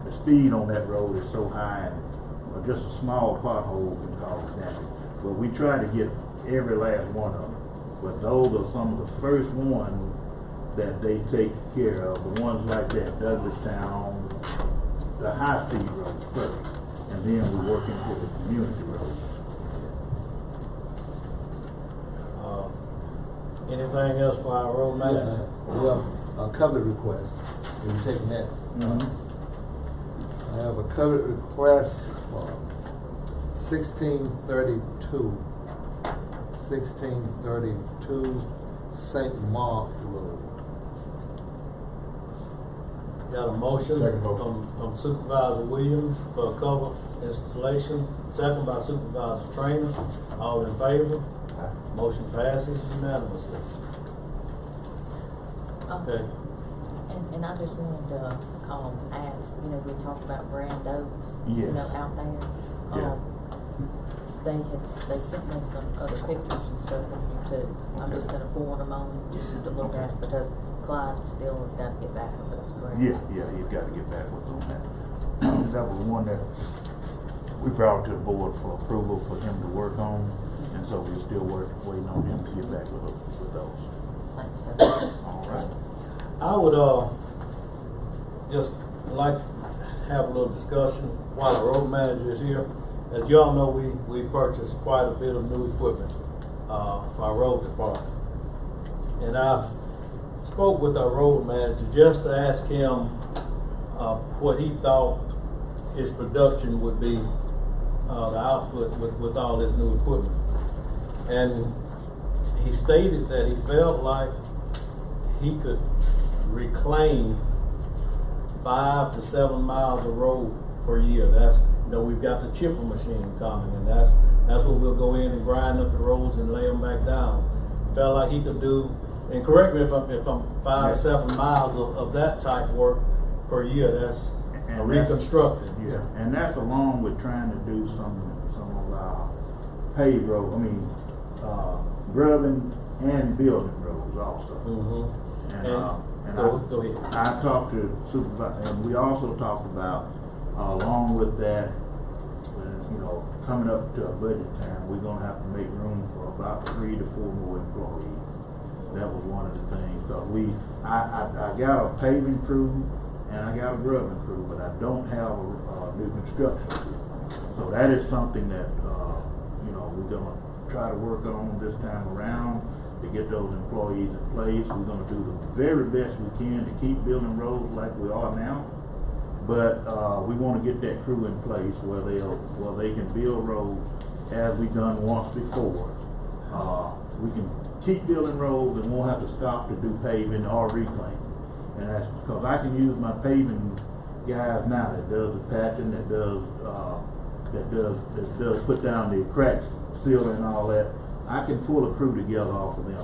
the speed on that road is so high, and just a small pothole can cause damage. But we try to get every last one of them. But those are some of the first ones that they take care of. The ones like that Douglastown, the high speed roads first, and then we work into the community roads. Anything else for our road manager? Yeah, a covered request. Are you taking that? I have a covered request for 1632 St. Mark Road. Got a motion from Supervisor Williams for a cover installation, second by Supervisor Trainer. All in favor? Motion passes unanimously. Okay. And I just wanted to ask, we talked about Grand Oaks, Yes. out there. Yeah. They sent me some other pictures and stuff of you too. I'm just gonna forward them on to you to look at because Clyde still has got to get back with us, correct? Yeah, he's got to get back with us on that. That was one that we brought to the board for approval for him to work on, and so we're still waiting on him to get back with us with those. Thanks, sir. All right. I would just like to have a little discussion while the road manager is here. As you all know, we purchased quite a bit of new equipment for our road department. And I spoke with our road manager just to ask him what he thought his production would be, the output with all this new equipment. And he stated that he felt like he could reclaim 5 to 7 miles of road per year. That's, we've got the chipper machine coming, and that's what we'll go in and grind up the roads and lay them back down. Felt like he could do, and correct me if I'm 5 or 7 miles of that type work per year. That's reconstructed. Yeah, and that's along with trying to do some of our paved road. Grubbing and building roads also. And go ahead. I talked to supervisor, and we also talked about along with that, coming up to a budget time, we're gonna have to make room for about 3 to 4 more employees. That was one of the things. Because I got a paving crew and I got a grubbing crew, but I don't have a new construction crew. So that is something that we're gonna try to work on this time around to get those employees in place. We're gonna do the very best we can to keep building roads like we are now. But we want to get that crew in place where they can build roads as we've done once before. We can keep building roads and won't have to stop to do paving or reclaim. And that's because I can use my paving guys now that does the patching, that does put down the cracks, sealing and all that. I can pull a crew together off of them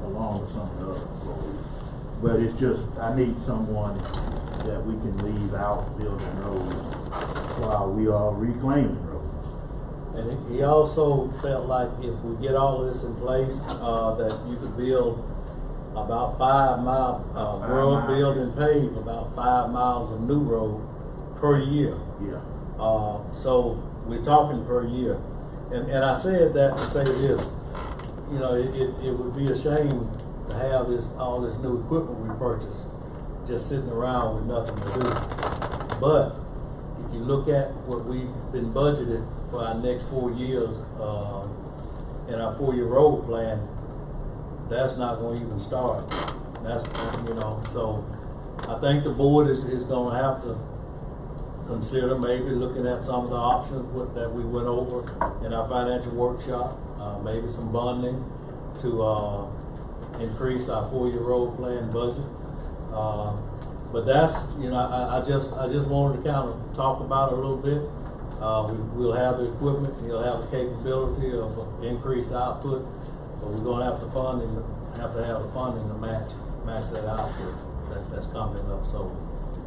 along with some of the other employees. But it's just, I need someone that we can leave out building roads while we are reclaiming roads. And he also felt like if we get all this in place, that you could build about 5 miles, build and pave about 5 miles of new road per year. Yeah. So we're talking per year. And I said that to say this, you know, it would be a shame to have all this new equipment we purchased just sitting around with nothing to do. But if you look at what we've been budgeted for our next 4 years, in our 4-year road plan, that's not gonna even start. That's, you know, so I think the board is gonna have to consider maybe looking at some of the options that we went over in our financial workshop, maybe some bonding to increase our 4-year road plan budget. But that's, you know, I just wanted to kind of talk about it a little bit. We'll have the equipment, he'll have the capability of increased output, but we're gonna have to have the funding to match that output that's coming up. So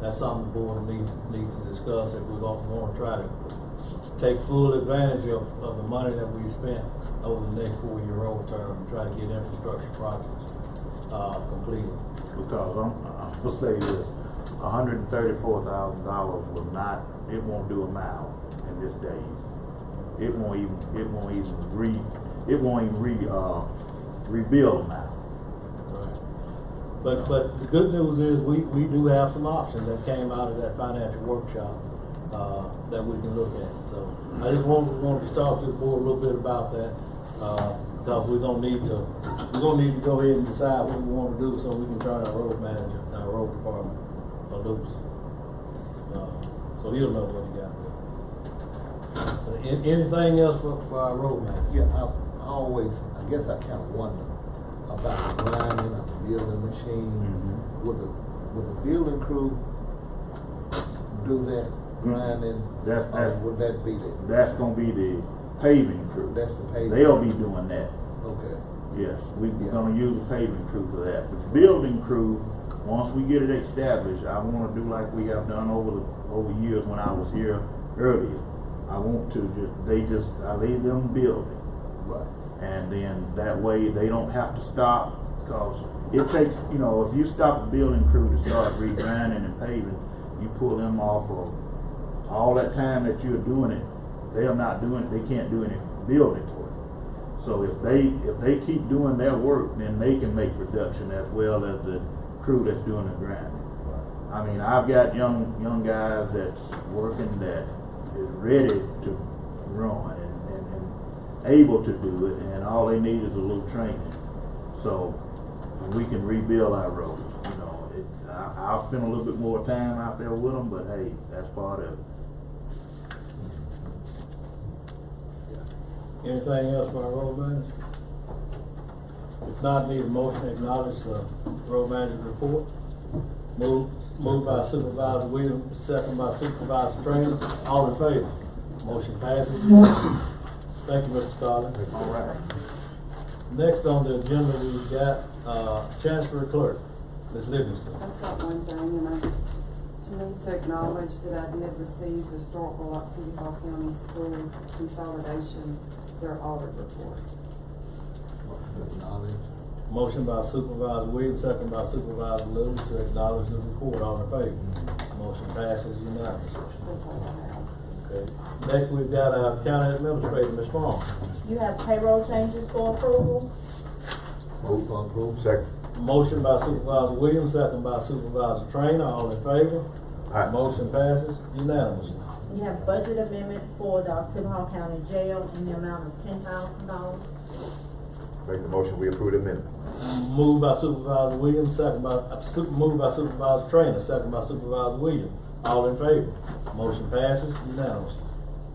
that's something the board needs to discuss if we want to try to take full advantage of the money that we spent over the next 4-year road term and try to get infrastructure projects completed. Because I'm supposed to say this, $134,000 will not, it won't do a mile in this days. It won't even rebuild a mile. But the good news is we do have some options that came out of that financial workshop that we can look at. So I just wanted to talk to the board a little bit about that because we're gonna need to go ahead and decide what we want to do so we can turn our road manager and our road department loose. So he'll know what he got to do. Anything else for our road manager? Yeah, I guess I kind of wonder about the grinding of the building machine. Mm-hmm. Would the building crew do that grinding? Would that be the? That's gonna be the paving crew. That's the paving. They'll be doing that. Okay. Yes, we're gonna use the paving crew for that. The building crew, once we get it established, I wanna do like we have done over years when I was here earlier. I want to I leave them building. Right. And then that way they don't have to stop, because it takes, you know, if you stop a building crew to start re-grinding and paving, you pull them off of all that time that you're doing it. They're not doing it, they can't do any building work. So if they keep doing their work, then they can make production as well as the crew that's doing the grinding. I mean, I've got young guys that's working that is ready to run and able to do it, and all they need is a little training. So we can rebuild our roads. You know, I'll spend a little bit more time out there with them, but hey, that's part of it. Anything else for our road manager? If not, need a motion to acknowledge the road manager's report. Moved by Supervisor Williams, second by Supervisor Trainer. All in favor? Motion passes. Thank you, Mr. Collins. All right. Next on the agenda, we've got Chancellor Clerk, Ms. Livingston. I've got one thing, and I just need to acknowledge that I did receive the Historical Occidental County School Consolidation, their audit report. Motion by Supervisor Williams, second by Supervisor Lewis to acknowledge the report. All in favor? Motion passes unanimously. That's all I have. Okay. Next, we've got our County Administrator, Ms. Farmer. You have payroll changes for approval. Move for approval. Second. Motion by Supervisor Williams, second by Supervisor Trainer. All in favor? Aye. Motion passes unanimously. You have budget amendment for the Oklahoma County Jail in the amount of $10,000. Make the motion, we approve the amendment. Moved by Supervisor Williams, moved by Supervisor Trainer, second by Supervisor Williams. All in favor? Motion passes unanimously.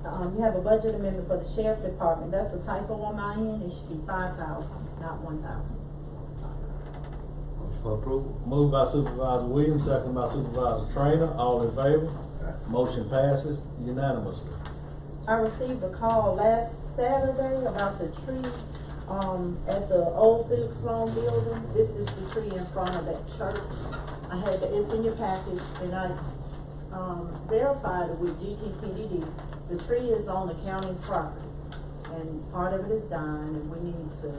You have a budget amendment for the Sheriff Department. That's a typo on my end. It should be $5,000, not $1,000. Motion for approval. Moved by Supervisor Williams, second by Supervisor Trainer. All in favor? Motion passes unanimously. I received a call last Saturday about the tree at the old Felix Sloan building. This is the tree in front of that church. It's in your package, and I verified it with GTPDD. The tree is on the county's property, and part of it is dying, and we need to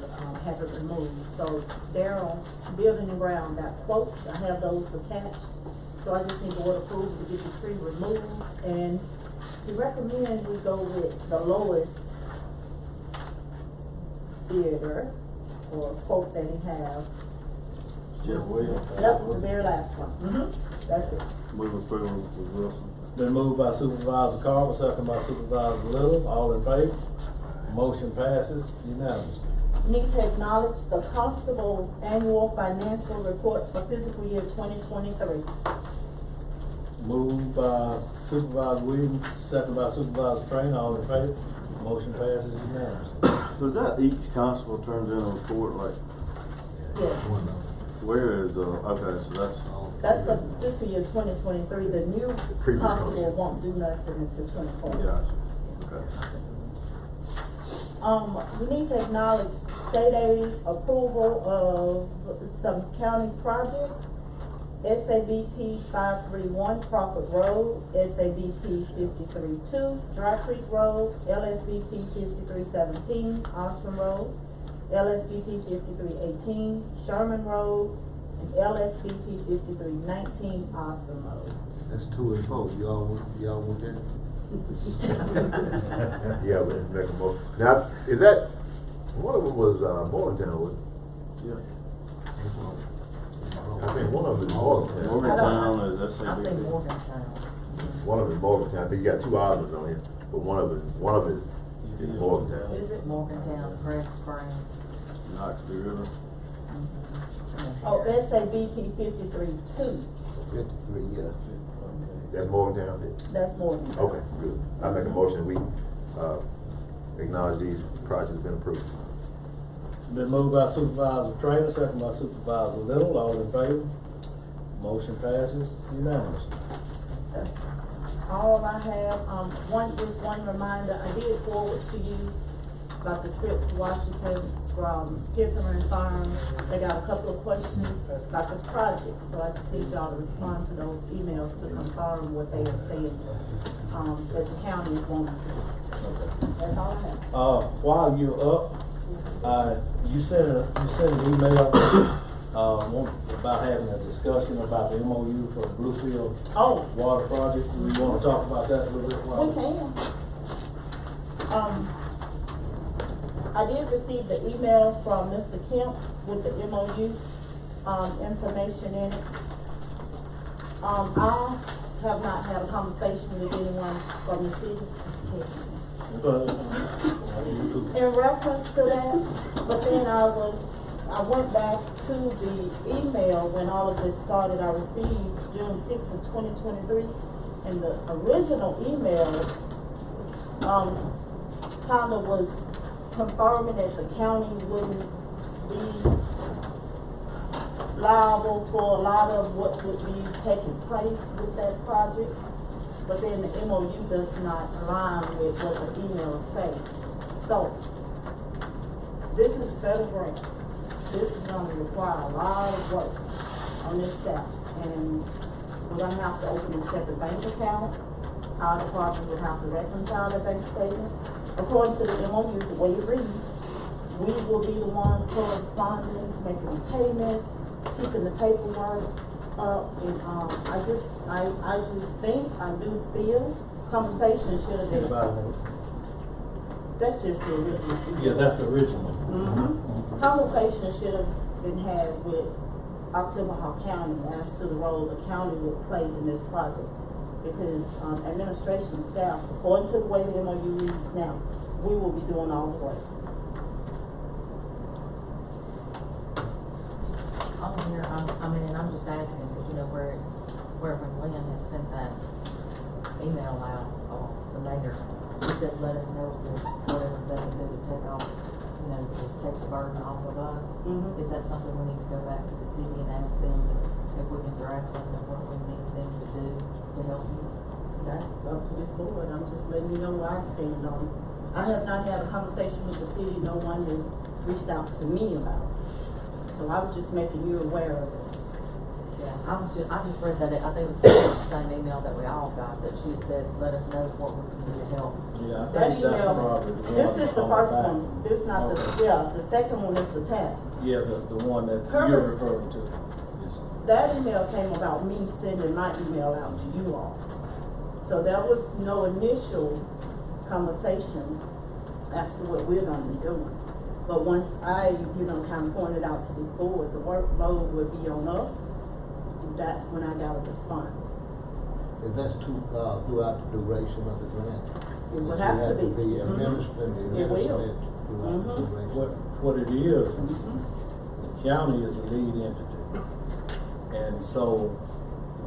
have it removed. So Daryl, Building and Ground, got quotes. I have those attached. So I just need board approval to get the tree removed, and he recommends we go with the lowest bidder, or quote that he have. Jeff Williams. Yep, the very last one. That's it. Move approval with Wilson. Been moved by Supervisor Carver, second by Supervisor Little, all in favor? Motion passes unanimously. Need to acknowledge the constable annual financial reports for fiscal year 2023. Moved by Supervisor Williams, second by Supervisor Train, all in favor? Motion passes unanimously. So is that each constable turns in a report, like, Yes. where is, okay, so that's. That's for fiscal year 2023. The new previous constable constable. won't do nothing until 24. Gotcha, okay. We need to acknowledge state aid approval of some county projects. SABP 531 Crawford Road, SABP 532 Dry Creek Road, LSBP 5317 Osborne Road, LSBP 5318 Sherman Road, and LSBP 5319 Osborne Road. That's 2 and 4. Y'all want that? Yeah, we make a motion. Now, is that, one of them was, Morgantown, was it? Yeah. I think one of them is Morgantown. Morgantown is I say SABP. Morgantown. One of them is Morgantown. I think you got 2 islands on here, but one of it is Morgantown. Is it? Morgantown, Prairie Springs. Knoxville River. Oh, SABP 53-2. 53, yeah. That's Morgantown? That's Morgantown. Okay, good. I make a motion, we, acknowledge these projects been approved. Been moved by Supervisor Trainer, second by Supervisor Little, all in favor? Motion passes unanimously. That's all I have. One reminder, I did forward to you about the trip to Washington from Skipper and Farm. They got a couple of questions about the project, so I just need y'all to respond to those emails to confirm what they are saying, that the county is wanting to do. That's all I have. While you're up, you sent an email, about having a discussion about the MOU for the Bluefield water project. We wanna talk about that a little bit? We can. I did receive the email from Mr. Kemp with the MOU, information in it. I have not had a conversation with anyone from the city in reference to that, but then I went back to the email when all of this started. I received June 6th of 2023, and the original email, kind of was confirming that the county wouldn't be liable for a lot of what would be taking place with that project. But then the MOU does not align with what the emails say. So, this is federal grant. This is gonna require a lot of work on this staff. And we're gonna have to open a separate bank account. Our department will have to reconcile the bank statement. According to the MOU, the way it reads, we will be the ones corresponding, making payments, keeping the paperwork up, and I just think, I do feel, conversation should have been. That's just the original. Yeah, that's the original. Conversation should have been had with Oklahoma County as to the role the county would play in this project. Because administration staff, according to the way the MOU reads now, we will be doing all the work. And I'm just asking, because you know, where when Lynn had sent that email out, the mayor, he said, let us know whatever they can do to take off, you know, to take the burden off of us. Is that something we need to go back to the city and ask them if we can draft something of what we need them to do to help you? That's up to this board. I'm just letting you know where I stand on it. I have not had a conversation with the city. No one has reached out to me about it. So I was just making you aware of it. Yeah, I just read that, I think it was the same email that we all got, that she had said, let us know what we can do to help. Yeah, I That think that's email, probably the this one is the on first back. one. This not the, the second one is attached. Yeah, the one that Hers- you're referring to. That email came about me sending my email out to you all. So there was no initial conversation as to what we're gonna be doing. But once I, kind of pointed out to this board, the workload would be on us, that's when I got a response. And that's throughout the duration of the grant. It would have to be. Administered It will. throughout the duration. What it is, the county is the lead entity. And so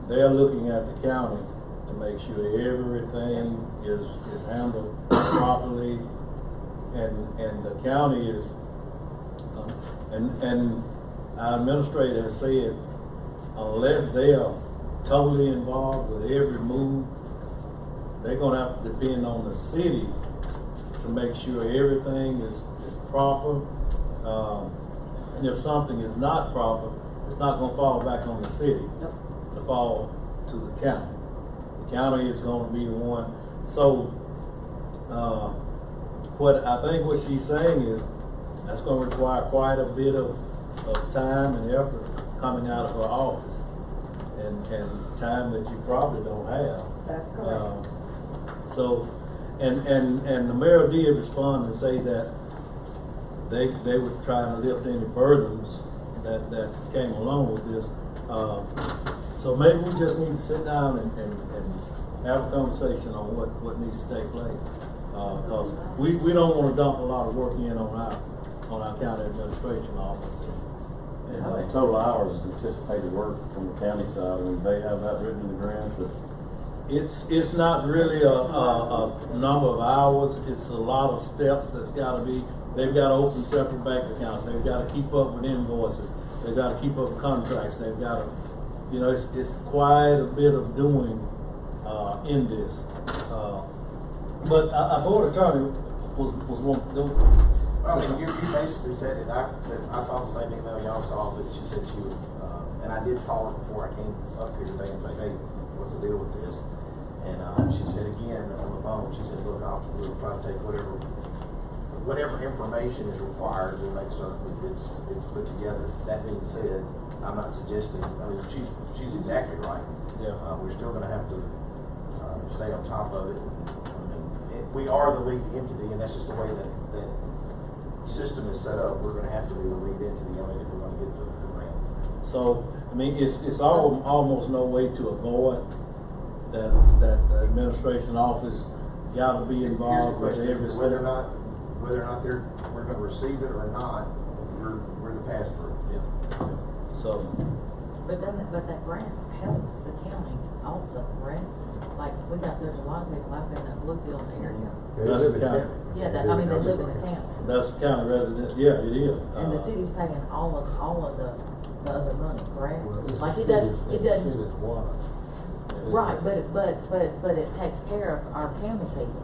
they're looking at the county to make sure everything is handled properly. And the county is, and our administrator has said, unless they are totally involved with every move, they're gonna have to depend on the city to make sure everything is proper. And if something is not proper, it's not gonna fall back on the city. It'll fall to the county. The county is gonna be the one. So, what she's saying is that's gonna require quite a bit of time and effort coming out of her office. And time that you probably don't have. That's correct. So, and the mayor did respond and say that they would try to lift any burdens that came along with this. So maybe we just need to sit down and have a conversation on what needs to take place. Because we don't want to dump a lot of work in on our county administration office. I think total hours of anticipated work from the county side, I mean, they have that written in the grant, but it's not really a number of hours. It's a lot of steps that's got to be. They've got to open separate bank accounts. They've got to keep up with invoices. They've got to keep up with contracts. They've got to, it's quite a bit of doing in this. But our board attorney was one. I mean, you basically said it. I saw the same email y'all saw, but she said she was, and I did call her before I came up here today and say, hey, what's the deal with this? And she said again on the phone, she said, look, we'll try to take whatever information is required, we'll make certain it's put together. That being said, I'm not suggesting, I mean, she's exactly right. Yeah. We're still gonna have to stay on top of it. I mean, we are the lead entity, and that's just the way that system is set up. We're gonna have to be the lead entity on it if we're gonna get the grant. So, I mean, it's almost no way to avoid that the administration office got to be involved with every step. Whether or not we're gonna receive it or not, we're the pass through. Yeah. So. But that grant helps the county also, right? Like there's a lot of people out there in that Bluefield area. That's the county. Yeah, they live in the county. That's the county residents. Yeah, it is. And the city's paying all of the other money, correct? Well, Like it doesn't. City's water. Right, but it takes care of our county people,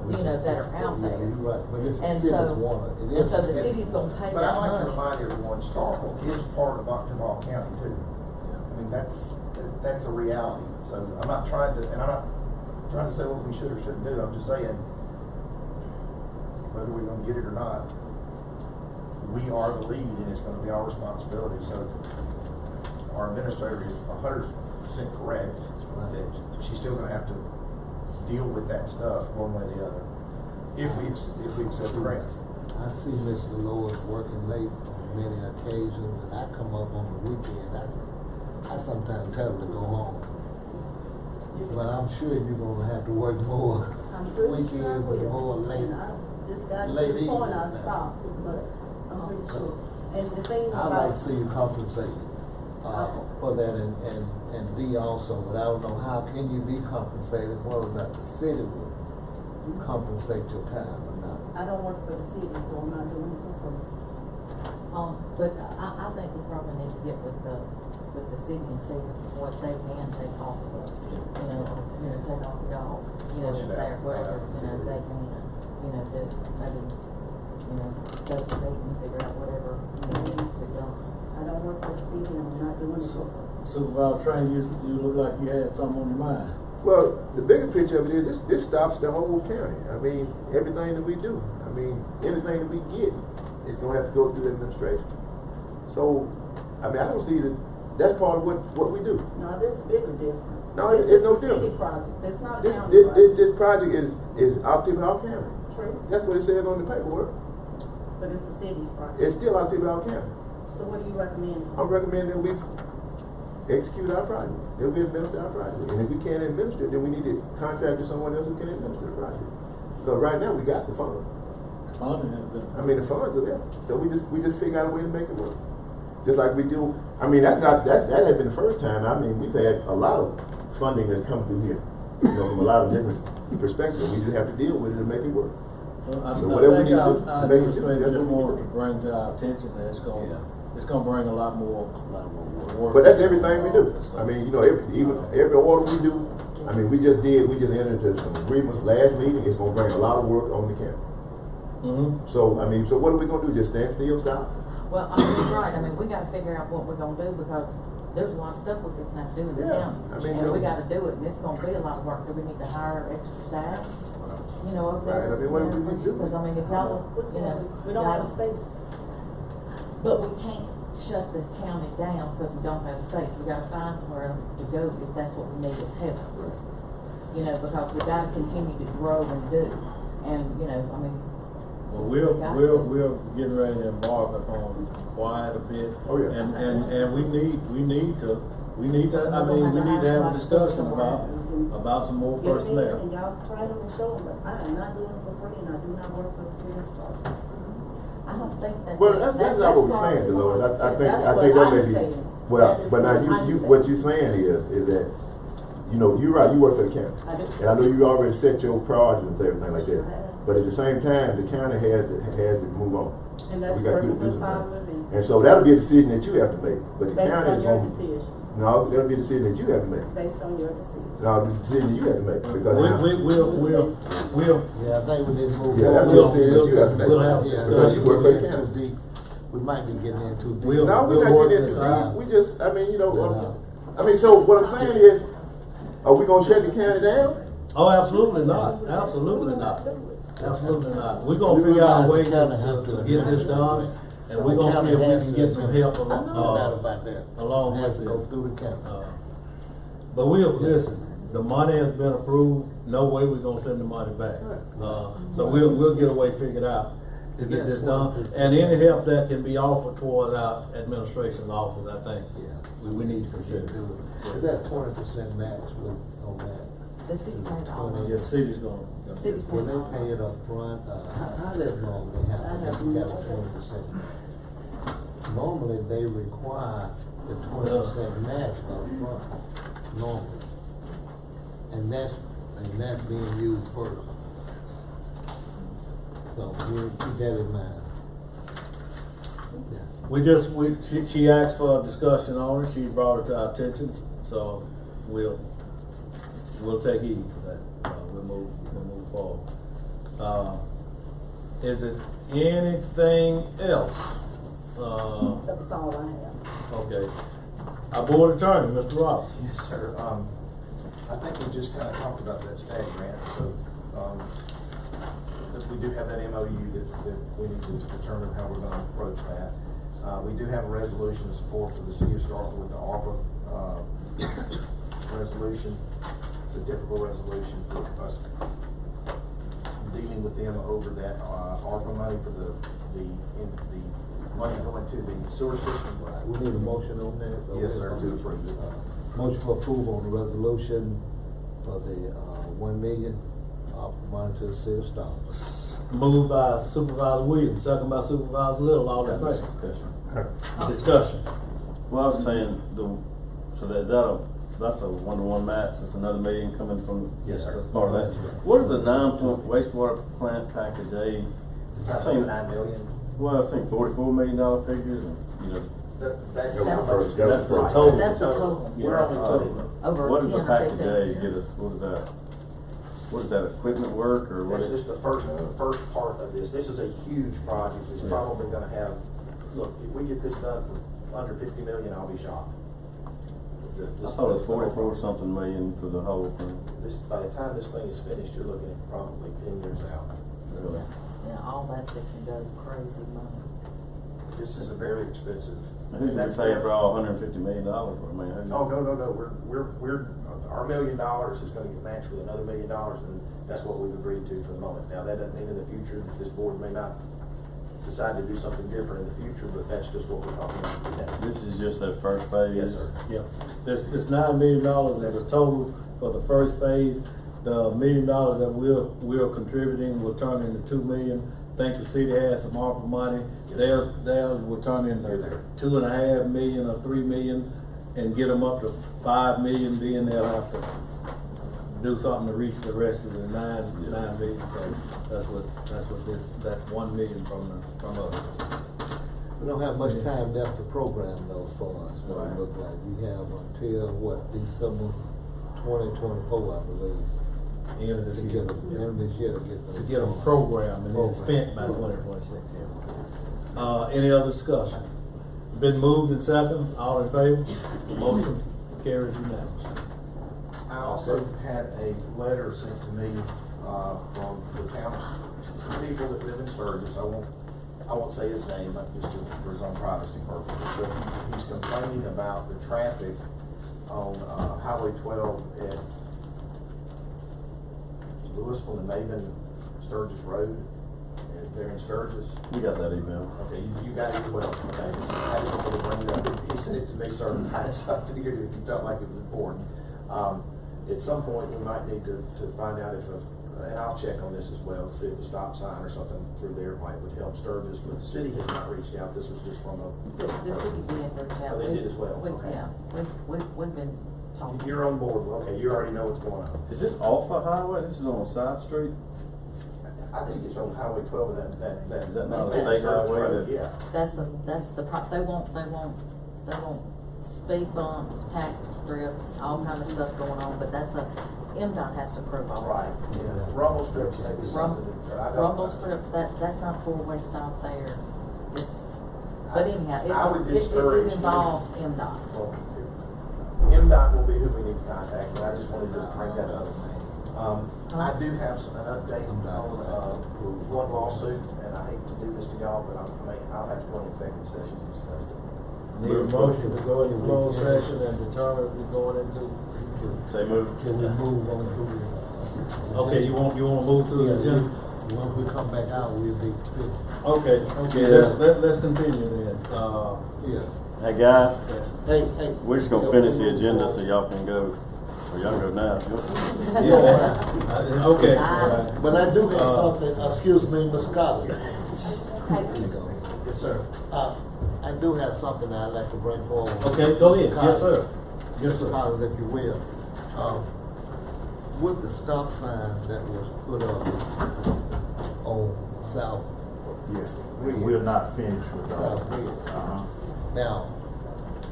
that are out there. You're right, but it's the And city's so, water. and so the city's gonna pay But that I'd like to money. remind everyone, Starkville is part of Octaville County too. I mean, that's a reality. So I'm not trying to say what we should or shouldn't do. I'm just saying, whether we're gonna get it or not, we are the lead and it's gonna be our responsibility. So our administrator is 100% correct that she's still gonna have to deal with that stuff one way or the other if we accept the grant. I see Mr. Lewis working late on many occasions, and I come up on the weekend. I sometimes tell him to go home. But I'm sure you're gonna have to work more weekends and more late. Just got to late the point evening I now. stopped, but I'm pretty sure. And the thing I'd about. like to see you compensate for that and D also, but I don't know how can you be compensated, whether or not the city will compensate your time or not. I don't work for the city, so I'm not doing it for free. But I think we probably need to get with the city and see what they can take off of us. Take off y'all, that's there, whatever, they can, do maybe, go to the meeting, figure out whatever, needs to be done. I don't work for the city, and I'm not doing it for free. Supervisor Train, you look like you had something on your mind. Well, the bigger picture of it is this stops the whole county. I mean, everything that we do. I mean, anything that we get is gonna have to go through the administration. So, I mean, I don't see that. That's part of what we do. No, this is bigger difference. No, it's no a city different. project. It's not a county project. This project is Octaville County. True. That's what it says on the paperwork. But it's the city's project. It's still out there in our county. So what do you recommend? I'm recommending that we execute our project, that we administer our project. And if we can't administer it, then we need to contract with someone else who can administer the project. Because right now, we got the funds. I mean, the funds are there. So we just figure out a way to make it work. Just like we do, I mean, that had been the first time. I mean, we've had a lot of funding that's come through here, from a lot of different perspectives. We just have to deal with it and make it work. Well, I So whatever we think need to do our to make it administrator just work. wanted to bring to our attention that it's gonna bring a lot more work. But that's everything we do. I mean, every order we do, I mean, we just entered into some agreements last meeting. It's gonna bring a lot of work on the county. So, I mean, so what are we gonna do? Just stand still, stop? Well, I mean, you're right, I mean, we gotta figure out what we're gonna do, because there's a lot of stuff we can have to do in the county. I mean, And we gotta do it, and it's gonna be a lot of work. Do we need to hire extra staff? Up there? Right, I mean, what do we do? Because, I mean, if y'all, We don't have space. but we can't shut the county down because we don't have space. We gotta find somewhere to go if that's what we need is help. Because we gotta continue to grow and do. And, I mean. Well, we're getting ready to embark upon quite a bit. Oh, yeah. And we need to have a discussion about some more Get them in personnel. and y'all try them and show them, but I am not doing it for free and I do not work for the city of Starkville. I don't think that. Well, that's not what we're saying, Dolores. I think that may be, but now what you're saying is that, you're right, you work for the county. I do. And I know you already set your priorities and everything like that. But at the same time, the county has to move on. And that's We got to working do with some five things. women. And so that'll be a decision that you have to make. But the Based county on is your going decision. No, that'll be a decision that you have to make. Based on your decision. No, the decision you have to make. Because We'll Yeah, I think we need to move Yeah, forward. that's a decision that you have to make. we'll have a Yeah, Because you work for the we're county. too deep. We might be getting in too deep. We'll- No, we're we'll not work getting into this out. deep. We just, I mean, so what I'm saying is, are we gonna shut the county down? Oh, absolutely not. Absolutely not. Absolutely not. We're gonna figure out a way to get this done, and we're gonna see if we can get some help about that. along It has with to go it. through the county. But listen, the money has been approved, no way we're gonna send the money back. So we'll get a way figured out to get this done. And any help that can be offered toward our administration office, I think, we need to consider. Is that 20% match on that? The city paid all of it. Yeah, the city's gonna. City's When paying all they of pay it. it up front, how that normally happen? You got a 20%. Normally, they require the 20% match up front, normally. And that's being used first. So you keep that in mind. Yeah. She asked for a discussion on it, she brought it to our attention, so we'll take heed for that. We'll move forward. Is it anything else? That's all I have. Okay. Our board attorney, Mr. Ross. Yes, sir. I think we just kind of talked about that STAG grant, so, we do have that MOU that we need to determine how we're gonna approach that. We do have a resolution of support for the city of Starkville with the ARPA, resolution. It's a typical resolution for us dealing with them over that, ARPA money for the money going to the sewer system. We need a motion on that? Yes, sir, to approve it. Motion for approval on the resolution for the, 1 million, money to the city of Starkville. Moved by Supervisor Williams, second by Supervisor Little, all in favor? Discussion. Well, I was saying, that's a one-to-one match, that's another million coming from. Yes, sir. That's part of that. What is the 9-point wastewater plant package A? I think $9 million. Well, I think $44 million figures, and, That's That was the first. That's the total. That's the total. We're only talking. Over what is 10 the or package 15 A years. get us, what is that? What is that, equipment work, or what That's is? just the first part of this. This is a huge project. It's probably gonna have, look, if we get this done for under 50 million, I'll be shocked. I thought it was 44 something million for the whole thing. By the time this thing is finished, you're looking at probably 10 years out. Really? Yeah, all that's going to go crazy money. This is a very expensive. Now, who's gonna be paying for all $150 million? I mean, who? Oh, no. Our $1 million is gonna get matched with another $1 million, and that's what we've agreed to for the moment. Now, that doesn't mean in the future that this board may not decide to do something different in the future, but that's just what we're talking about today. This is just that first phase? Yes, sir. Yeah, it's $9 million is the total for the first phase. The $1 million that we're contributing will turn into $2 million. Think the city has some ARPA money. Yes, Theirs will turn into $2.5 million or $3 million, and get them up to $5 million. Then they'll have to do something to reach the rest of the nine million. So that's what that $1 million from us. We don't have much time left to program those funds, what it look like. We have until, December 2024, I believe. End of this year. End of this year To get them programmed and then spent by 2026. Any other discussion? Been moved and second, all in favor? Motion carries unanimously. I also had a letter sent to me, from the town's, some people that live in Sturgis. I won't say his name, just for his own privacy purposes, but he's complaining about the traffic on, Highway 12 at Louisville and Maven Sturgis Road. They're in Sturgis. We got that email. Okay, you got it as well. Okay. I just wanted to bring it up. He sent it to me certified, so I figured if you felt like it was important. At some point, we might need to find out if and I'll check on this as well, to see if a stop sign or something through there would help Sturgis, but the city has not reached out. This was just from a. The city did reach out. Oh, they did as well. Okay. Yeah, we've been talking. You're on board. Okay, you already know what's going on. Is this off the highway? This is on a side street? I think it's on Highway 12. Is that not a state highway? Yeah. That's the they won't speed bumps, tax strips, all kind of stuff going on, but that's MDOT has to approve all right. Yeah. Rumble strips maybe something. Rumble strips, that's not a four-way stop there. But anyhow, it involves MDOT. Well, MDOT will be who we need to contact, but I just wanted to bring that up. I do have an update on one lawsuit, and I hate to do this to y'all, but I'll have to go in executive session to discuss it. Need a motion to go into closed session and determine if we're going into. They move. Can we move on through? Okay, you want to move through the agenda? Once we come back out, we'll be fit. Okay, Yeah. let's continue then. Hey guys, Hey. we're just gonna finish the agenda so y'all can go. Or y'all go now. Yeah. Okay. All right. But I do have something, excuse me, Ms. Collins. Yes, sir. I do have something I'd like to bring forward. Okay, go ahead. Yes, sir. Yes, sir. Collins, if you will. With the stop sign that was put up on South. Yes, we're not finished with South Ridge. Now,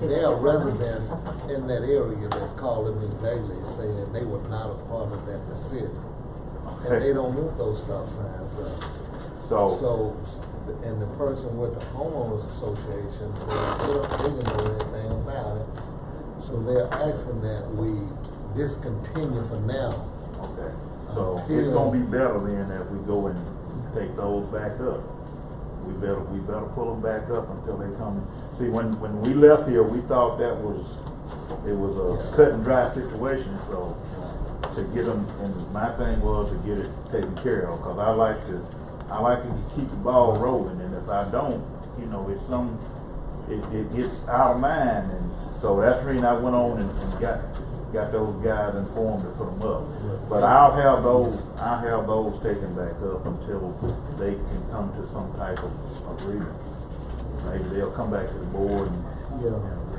there are residents in that area that's calling me daily saying they were not a part of that decision. And they don't want those stop signs up. So, and the person with the homeowners association said they didn't know anything about it. So they're asking that we discontinue for now. Okay. So it's gonna be better then if we go and take those back up. We better pull them back up until they come. See, when we left here, we thought it was a cut and dry situation. So to get them, and my thing was to get it taken care of, because I like to keep the ball rolling, and if I don't, it gets out of mind, and so that's the reason I went on and got those guys informed to put them up. But I'll have those taken back up until they can come to some type of agreement. Maybe they'll come back to the board and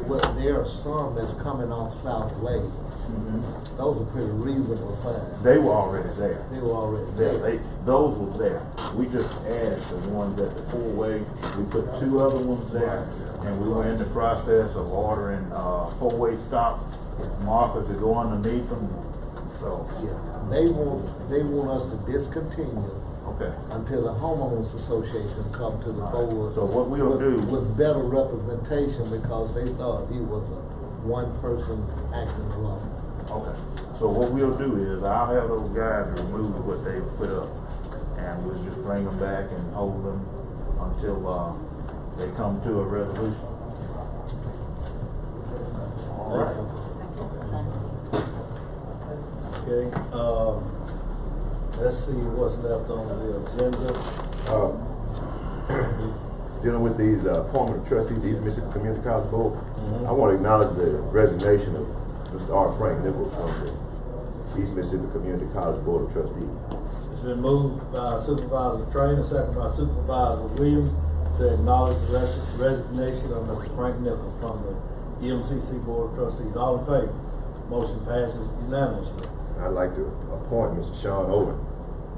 Well, there are some that's coming off South Way. Those are pretty reasonable signs. They were already there. Those were there. We just added the ones at the four-way. We put two other ones there, and we were in the process of ordering four-way stop markers to go underneath them. So they want us to discontinue. Okay. Until the homeowners association come to the board. So what we'll do with better representation, because they thought he was a one person acting alone. Okay. So what we'll do is I'll have those guys remove what they put up, and we'll just bring them back and hold them until they come to a resolution. All right. Okay. Let's see what's left on the agenda. dealing with these appointment of trustees, East Mississippi Community College Board. I want to acknowledge the resignation of Mr. R. Frank Nichols from the East Mississippi Community College Board of Trustees. It's been moved by Supervisor Trainer, second by Supervisor Williams, to acknowledge the resignation of Mr. Frank Nichols from the EMCC Board of Trustees. All in favor? Motion passes unanimously. I'd like to appoint Mr. Sean Owen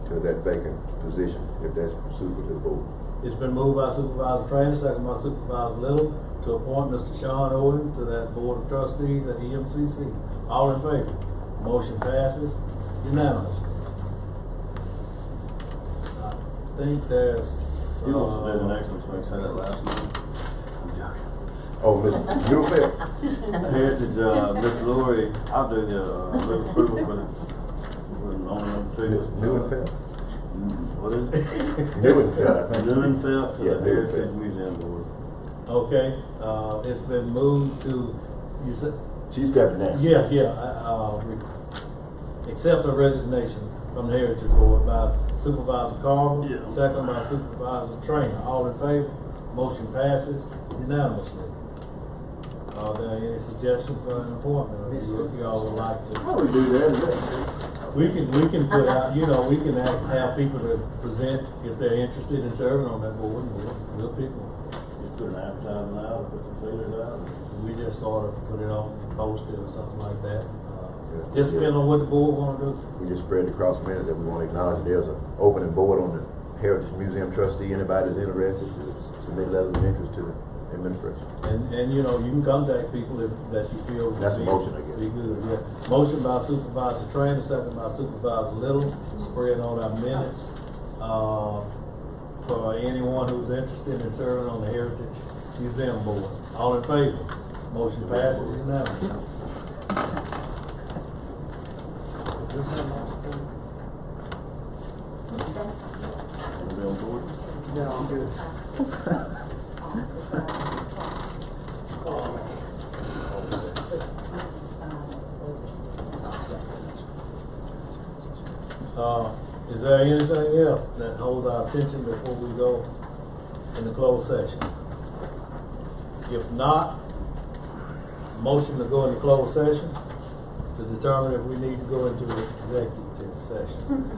to that vacant position, if that's suitable to the board. It's been moved by Supervisor Trainer, second by Supervisor Little, to appoint Mr. Sean Owen to that Board of Trustees at EMCC. All in favor? Motion passes unanimously. I think there's. He wants to do the next one, so I can say that last one. I'm joking. Oh, Mr. Newfield? Heritage, Miss Lori, I'll do the live approval for only number 2. Newenfeld? What is it? Newenfeld, I think. Newenfeld to Yeah, the Heritage Newenfeld. Museum Board. Okay, it's been moved to, you said? She stepped down. Yeah, accept her resignation from the Heritage Board by Supervisor Carver, second by Supervisor Trainer. All in favor? Motion passes unanimously. Are there any suggestions for an appointment, or you all would like to? How do we do that? We can put out, we can have people to present if they're interested in serving on that board, and we'll pick one. Just put an advertisement out, put some feelers out. We just sort of put it on, post it or something like that. Just depending on what the board wanna do. We just spread the cross minutes that we want to acknowledge there's an opening board on the Heritage Museum trustee. Anybody that's interested to submit letters of interest to the administration. And you can contact people that you feel. That's a motion, I guess. Be good, yeah. Motion by Supervisor Trainer, second by Supervisor Little, spread on our minutes, for anyone who's interested in serving on the Heritage Museum Board. All in favor? Motion passes unanimously. Wanna be on board? Yeah, I'm good. Is there anything else that holds our attention before we go in the closed session? If not, motion to go into closed session to determine if we need to go into executive session.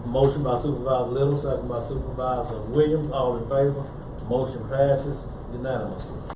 Motion by Supervisor Little, second by Supervisor Williams. All in favor? Motion passes unanimously.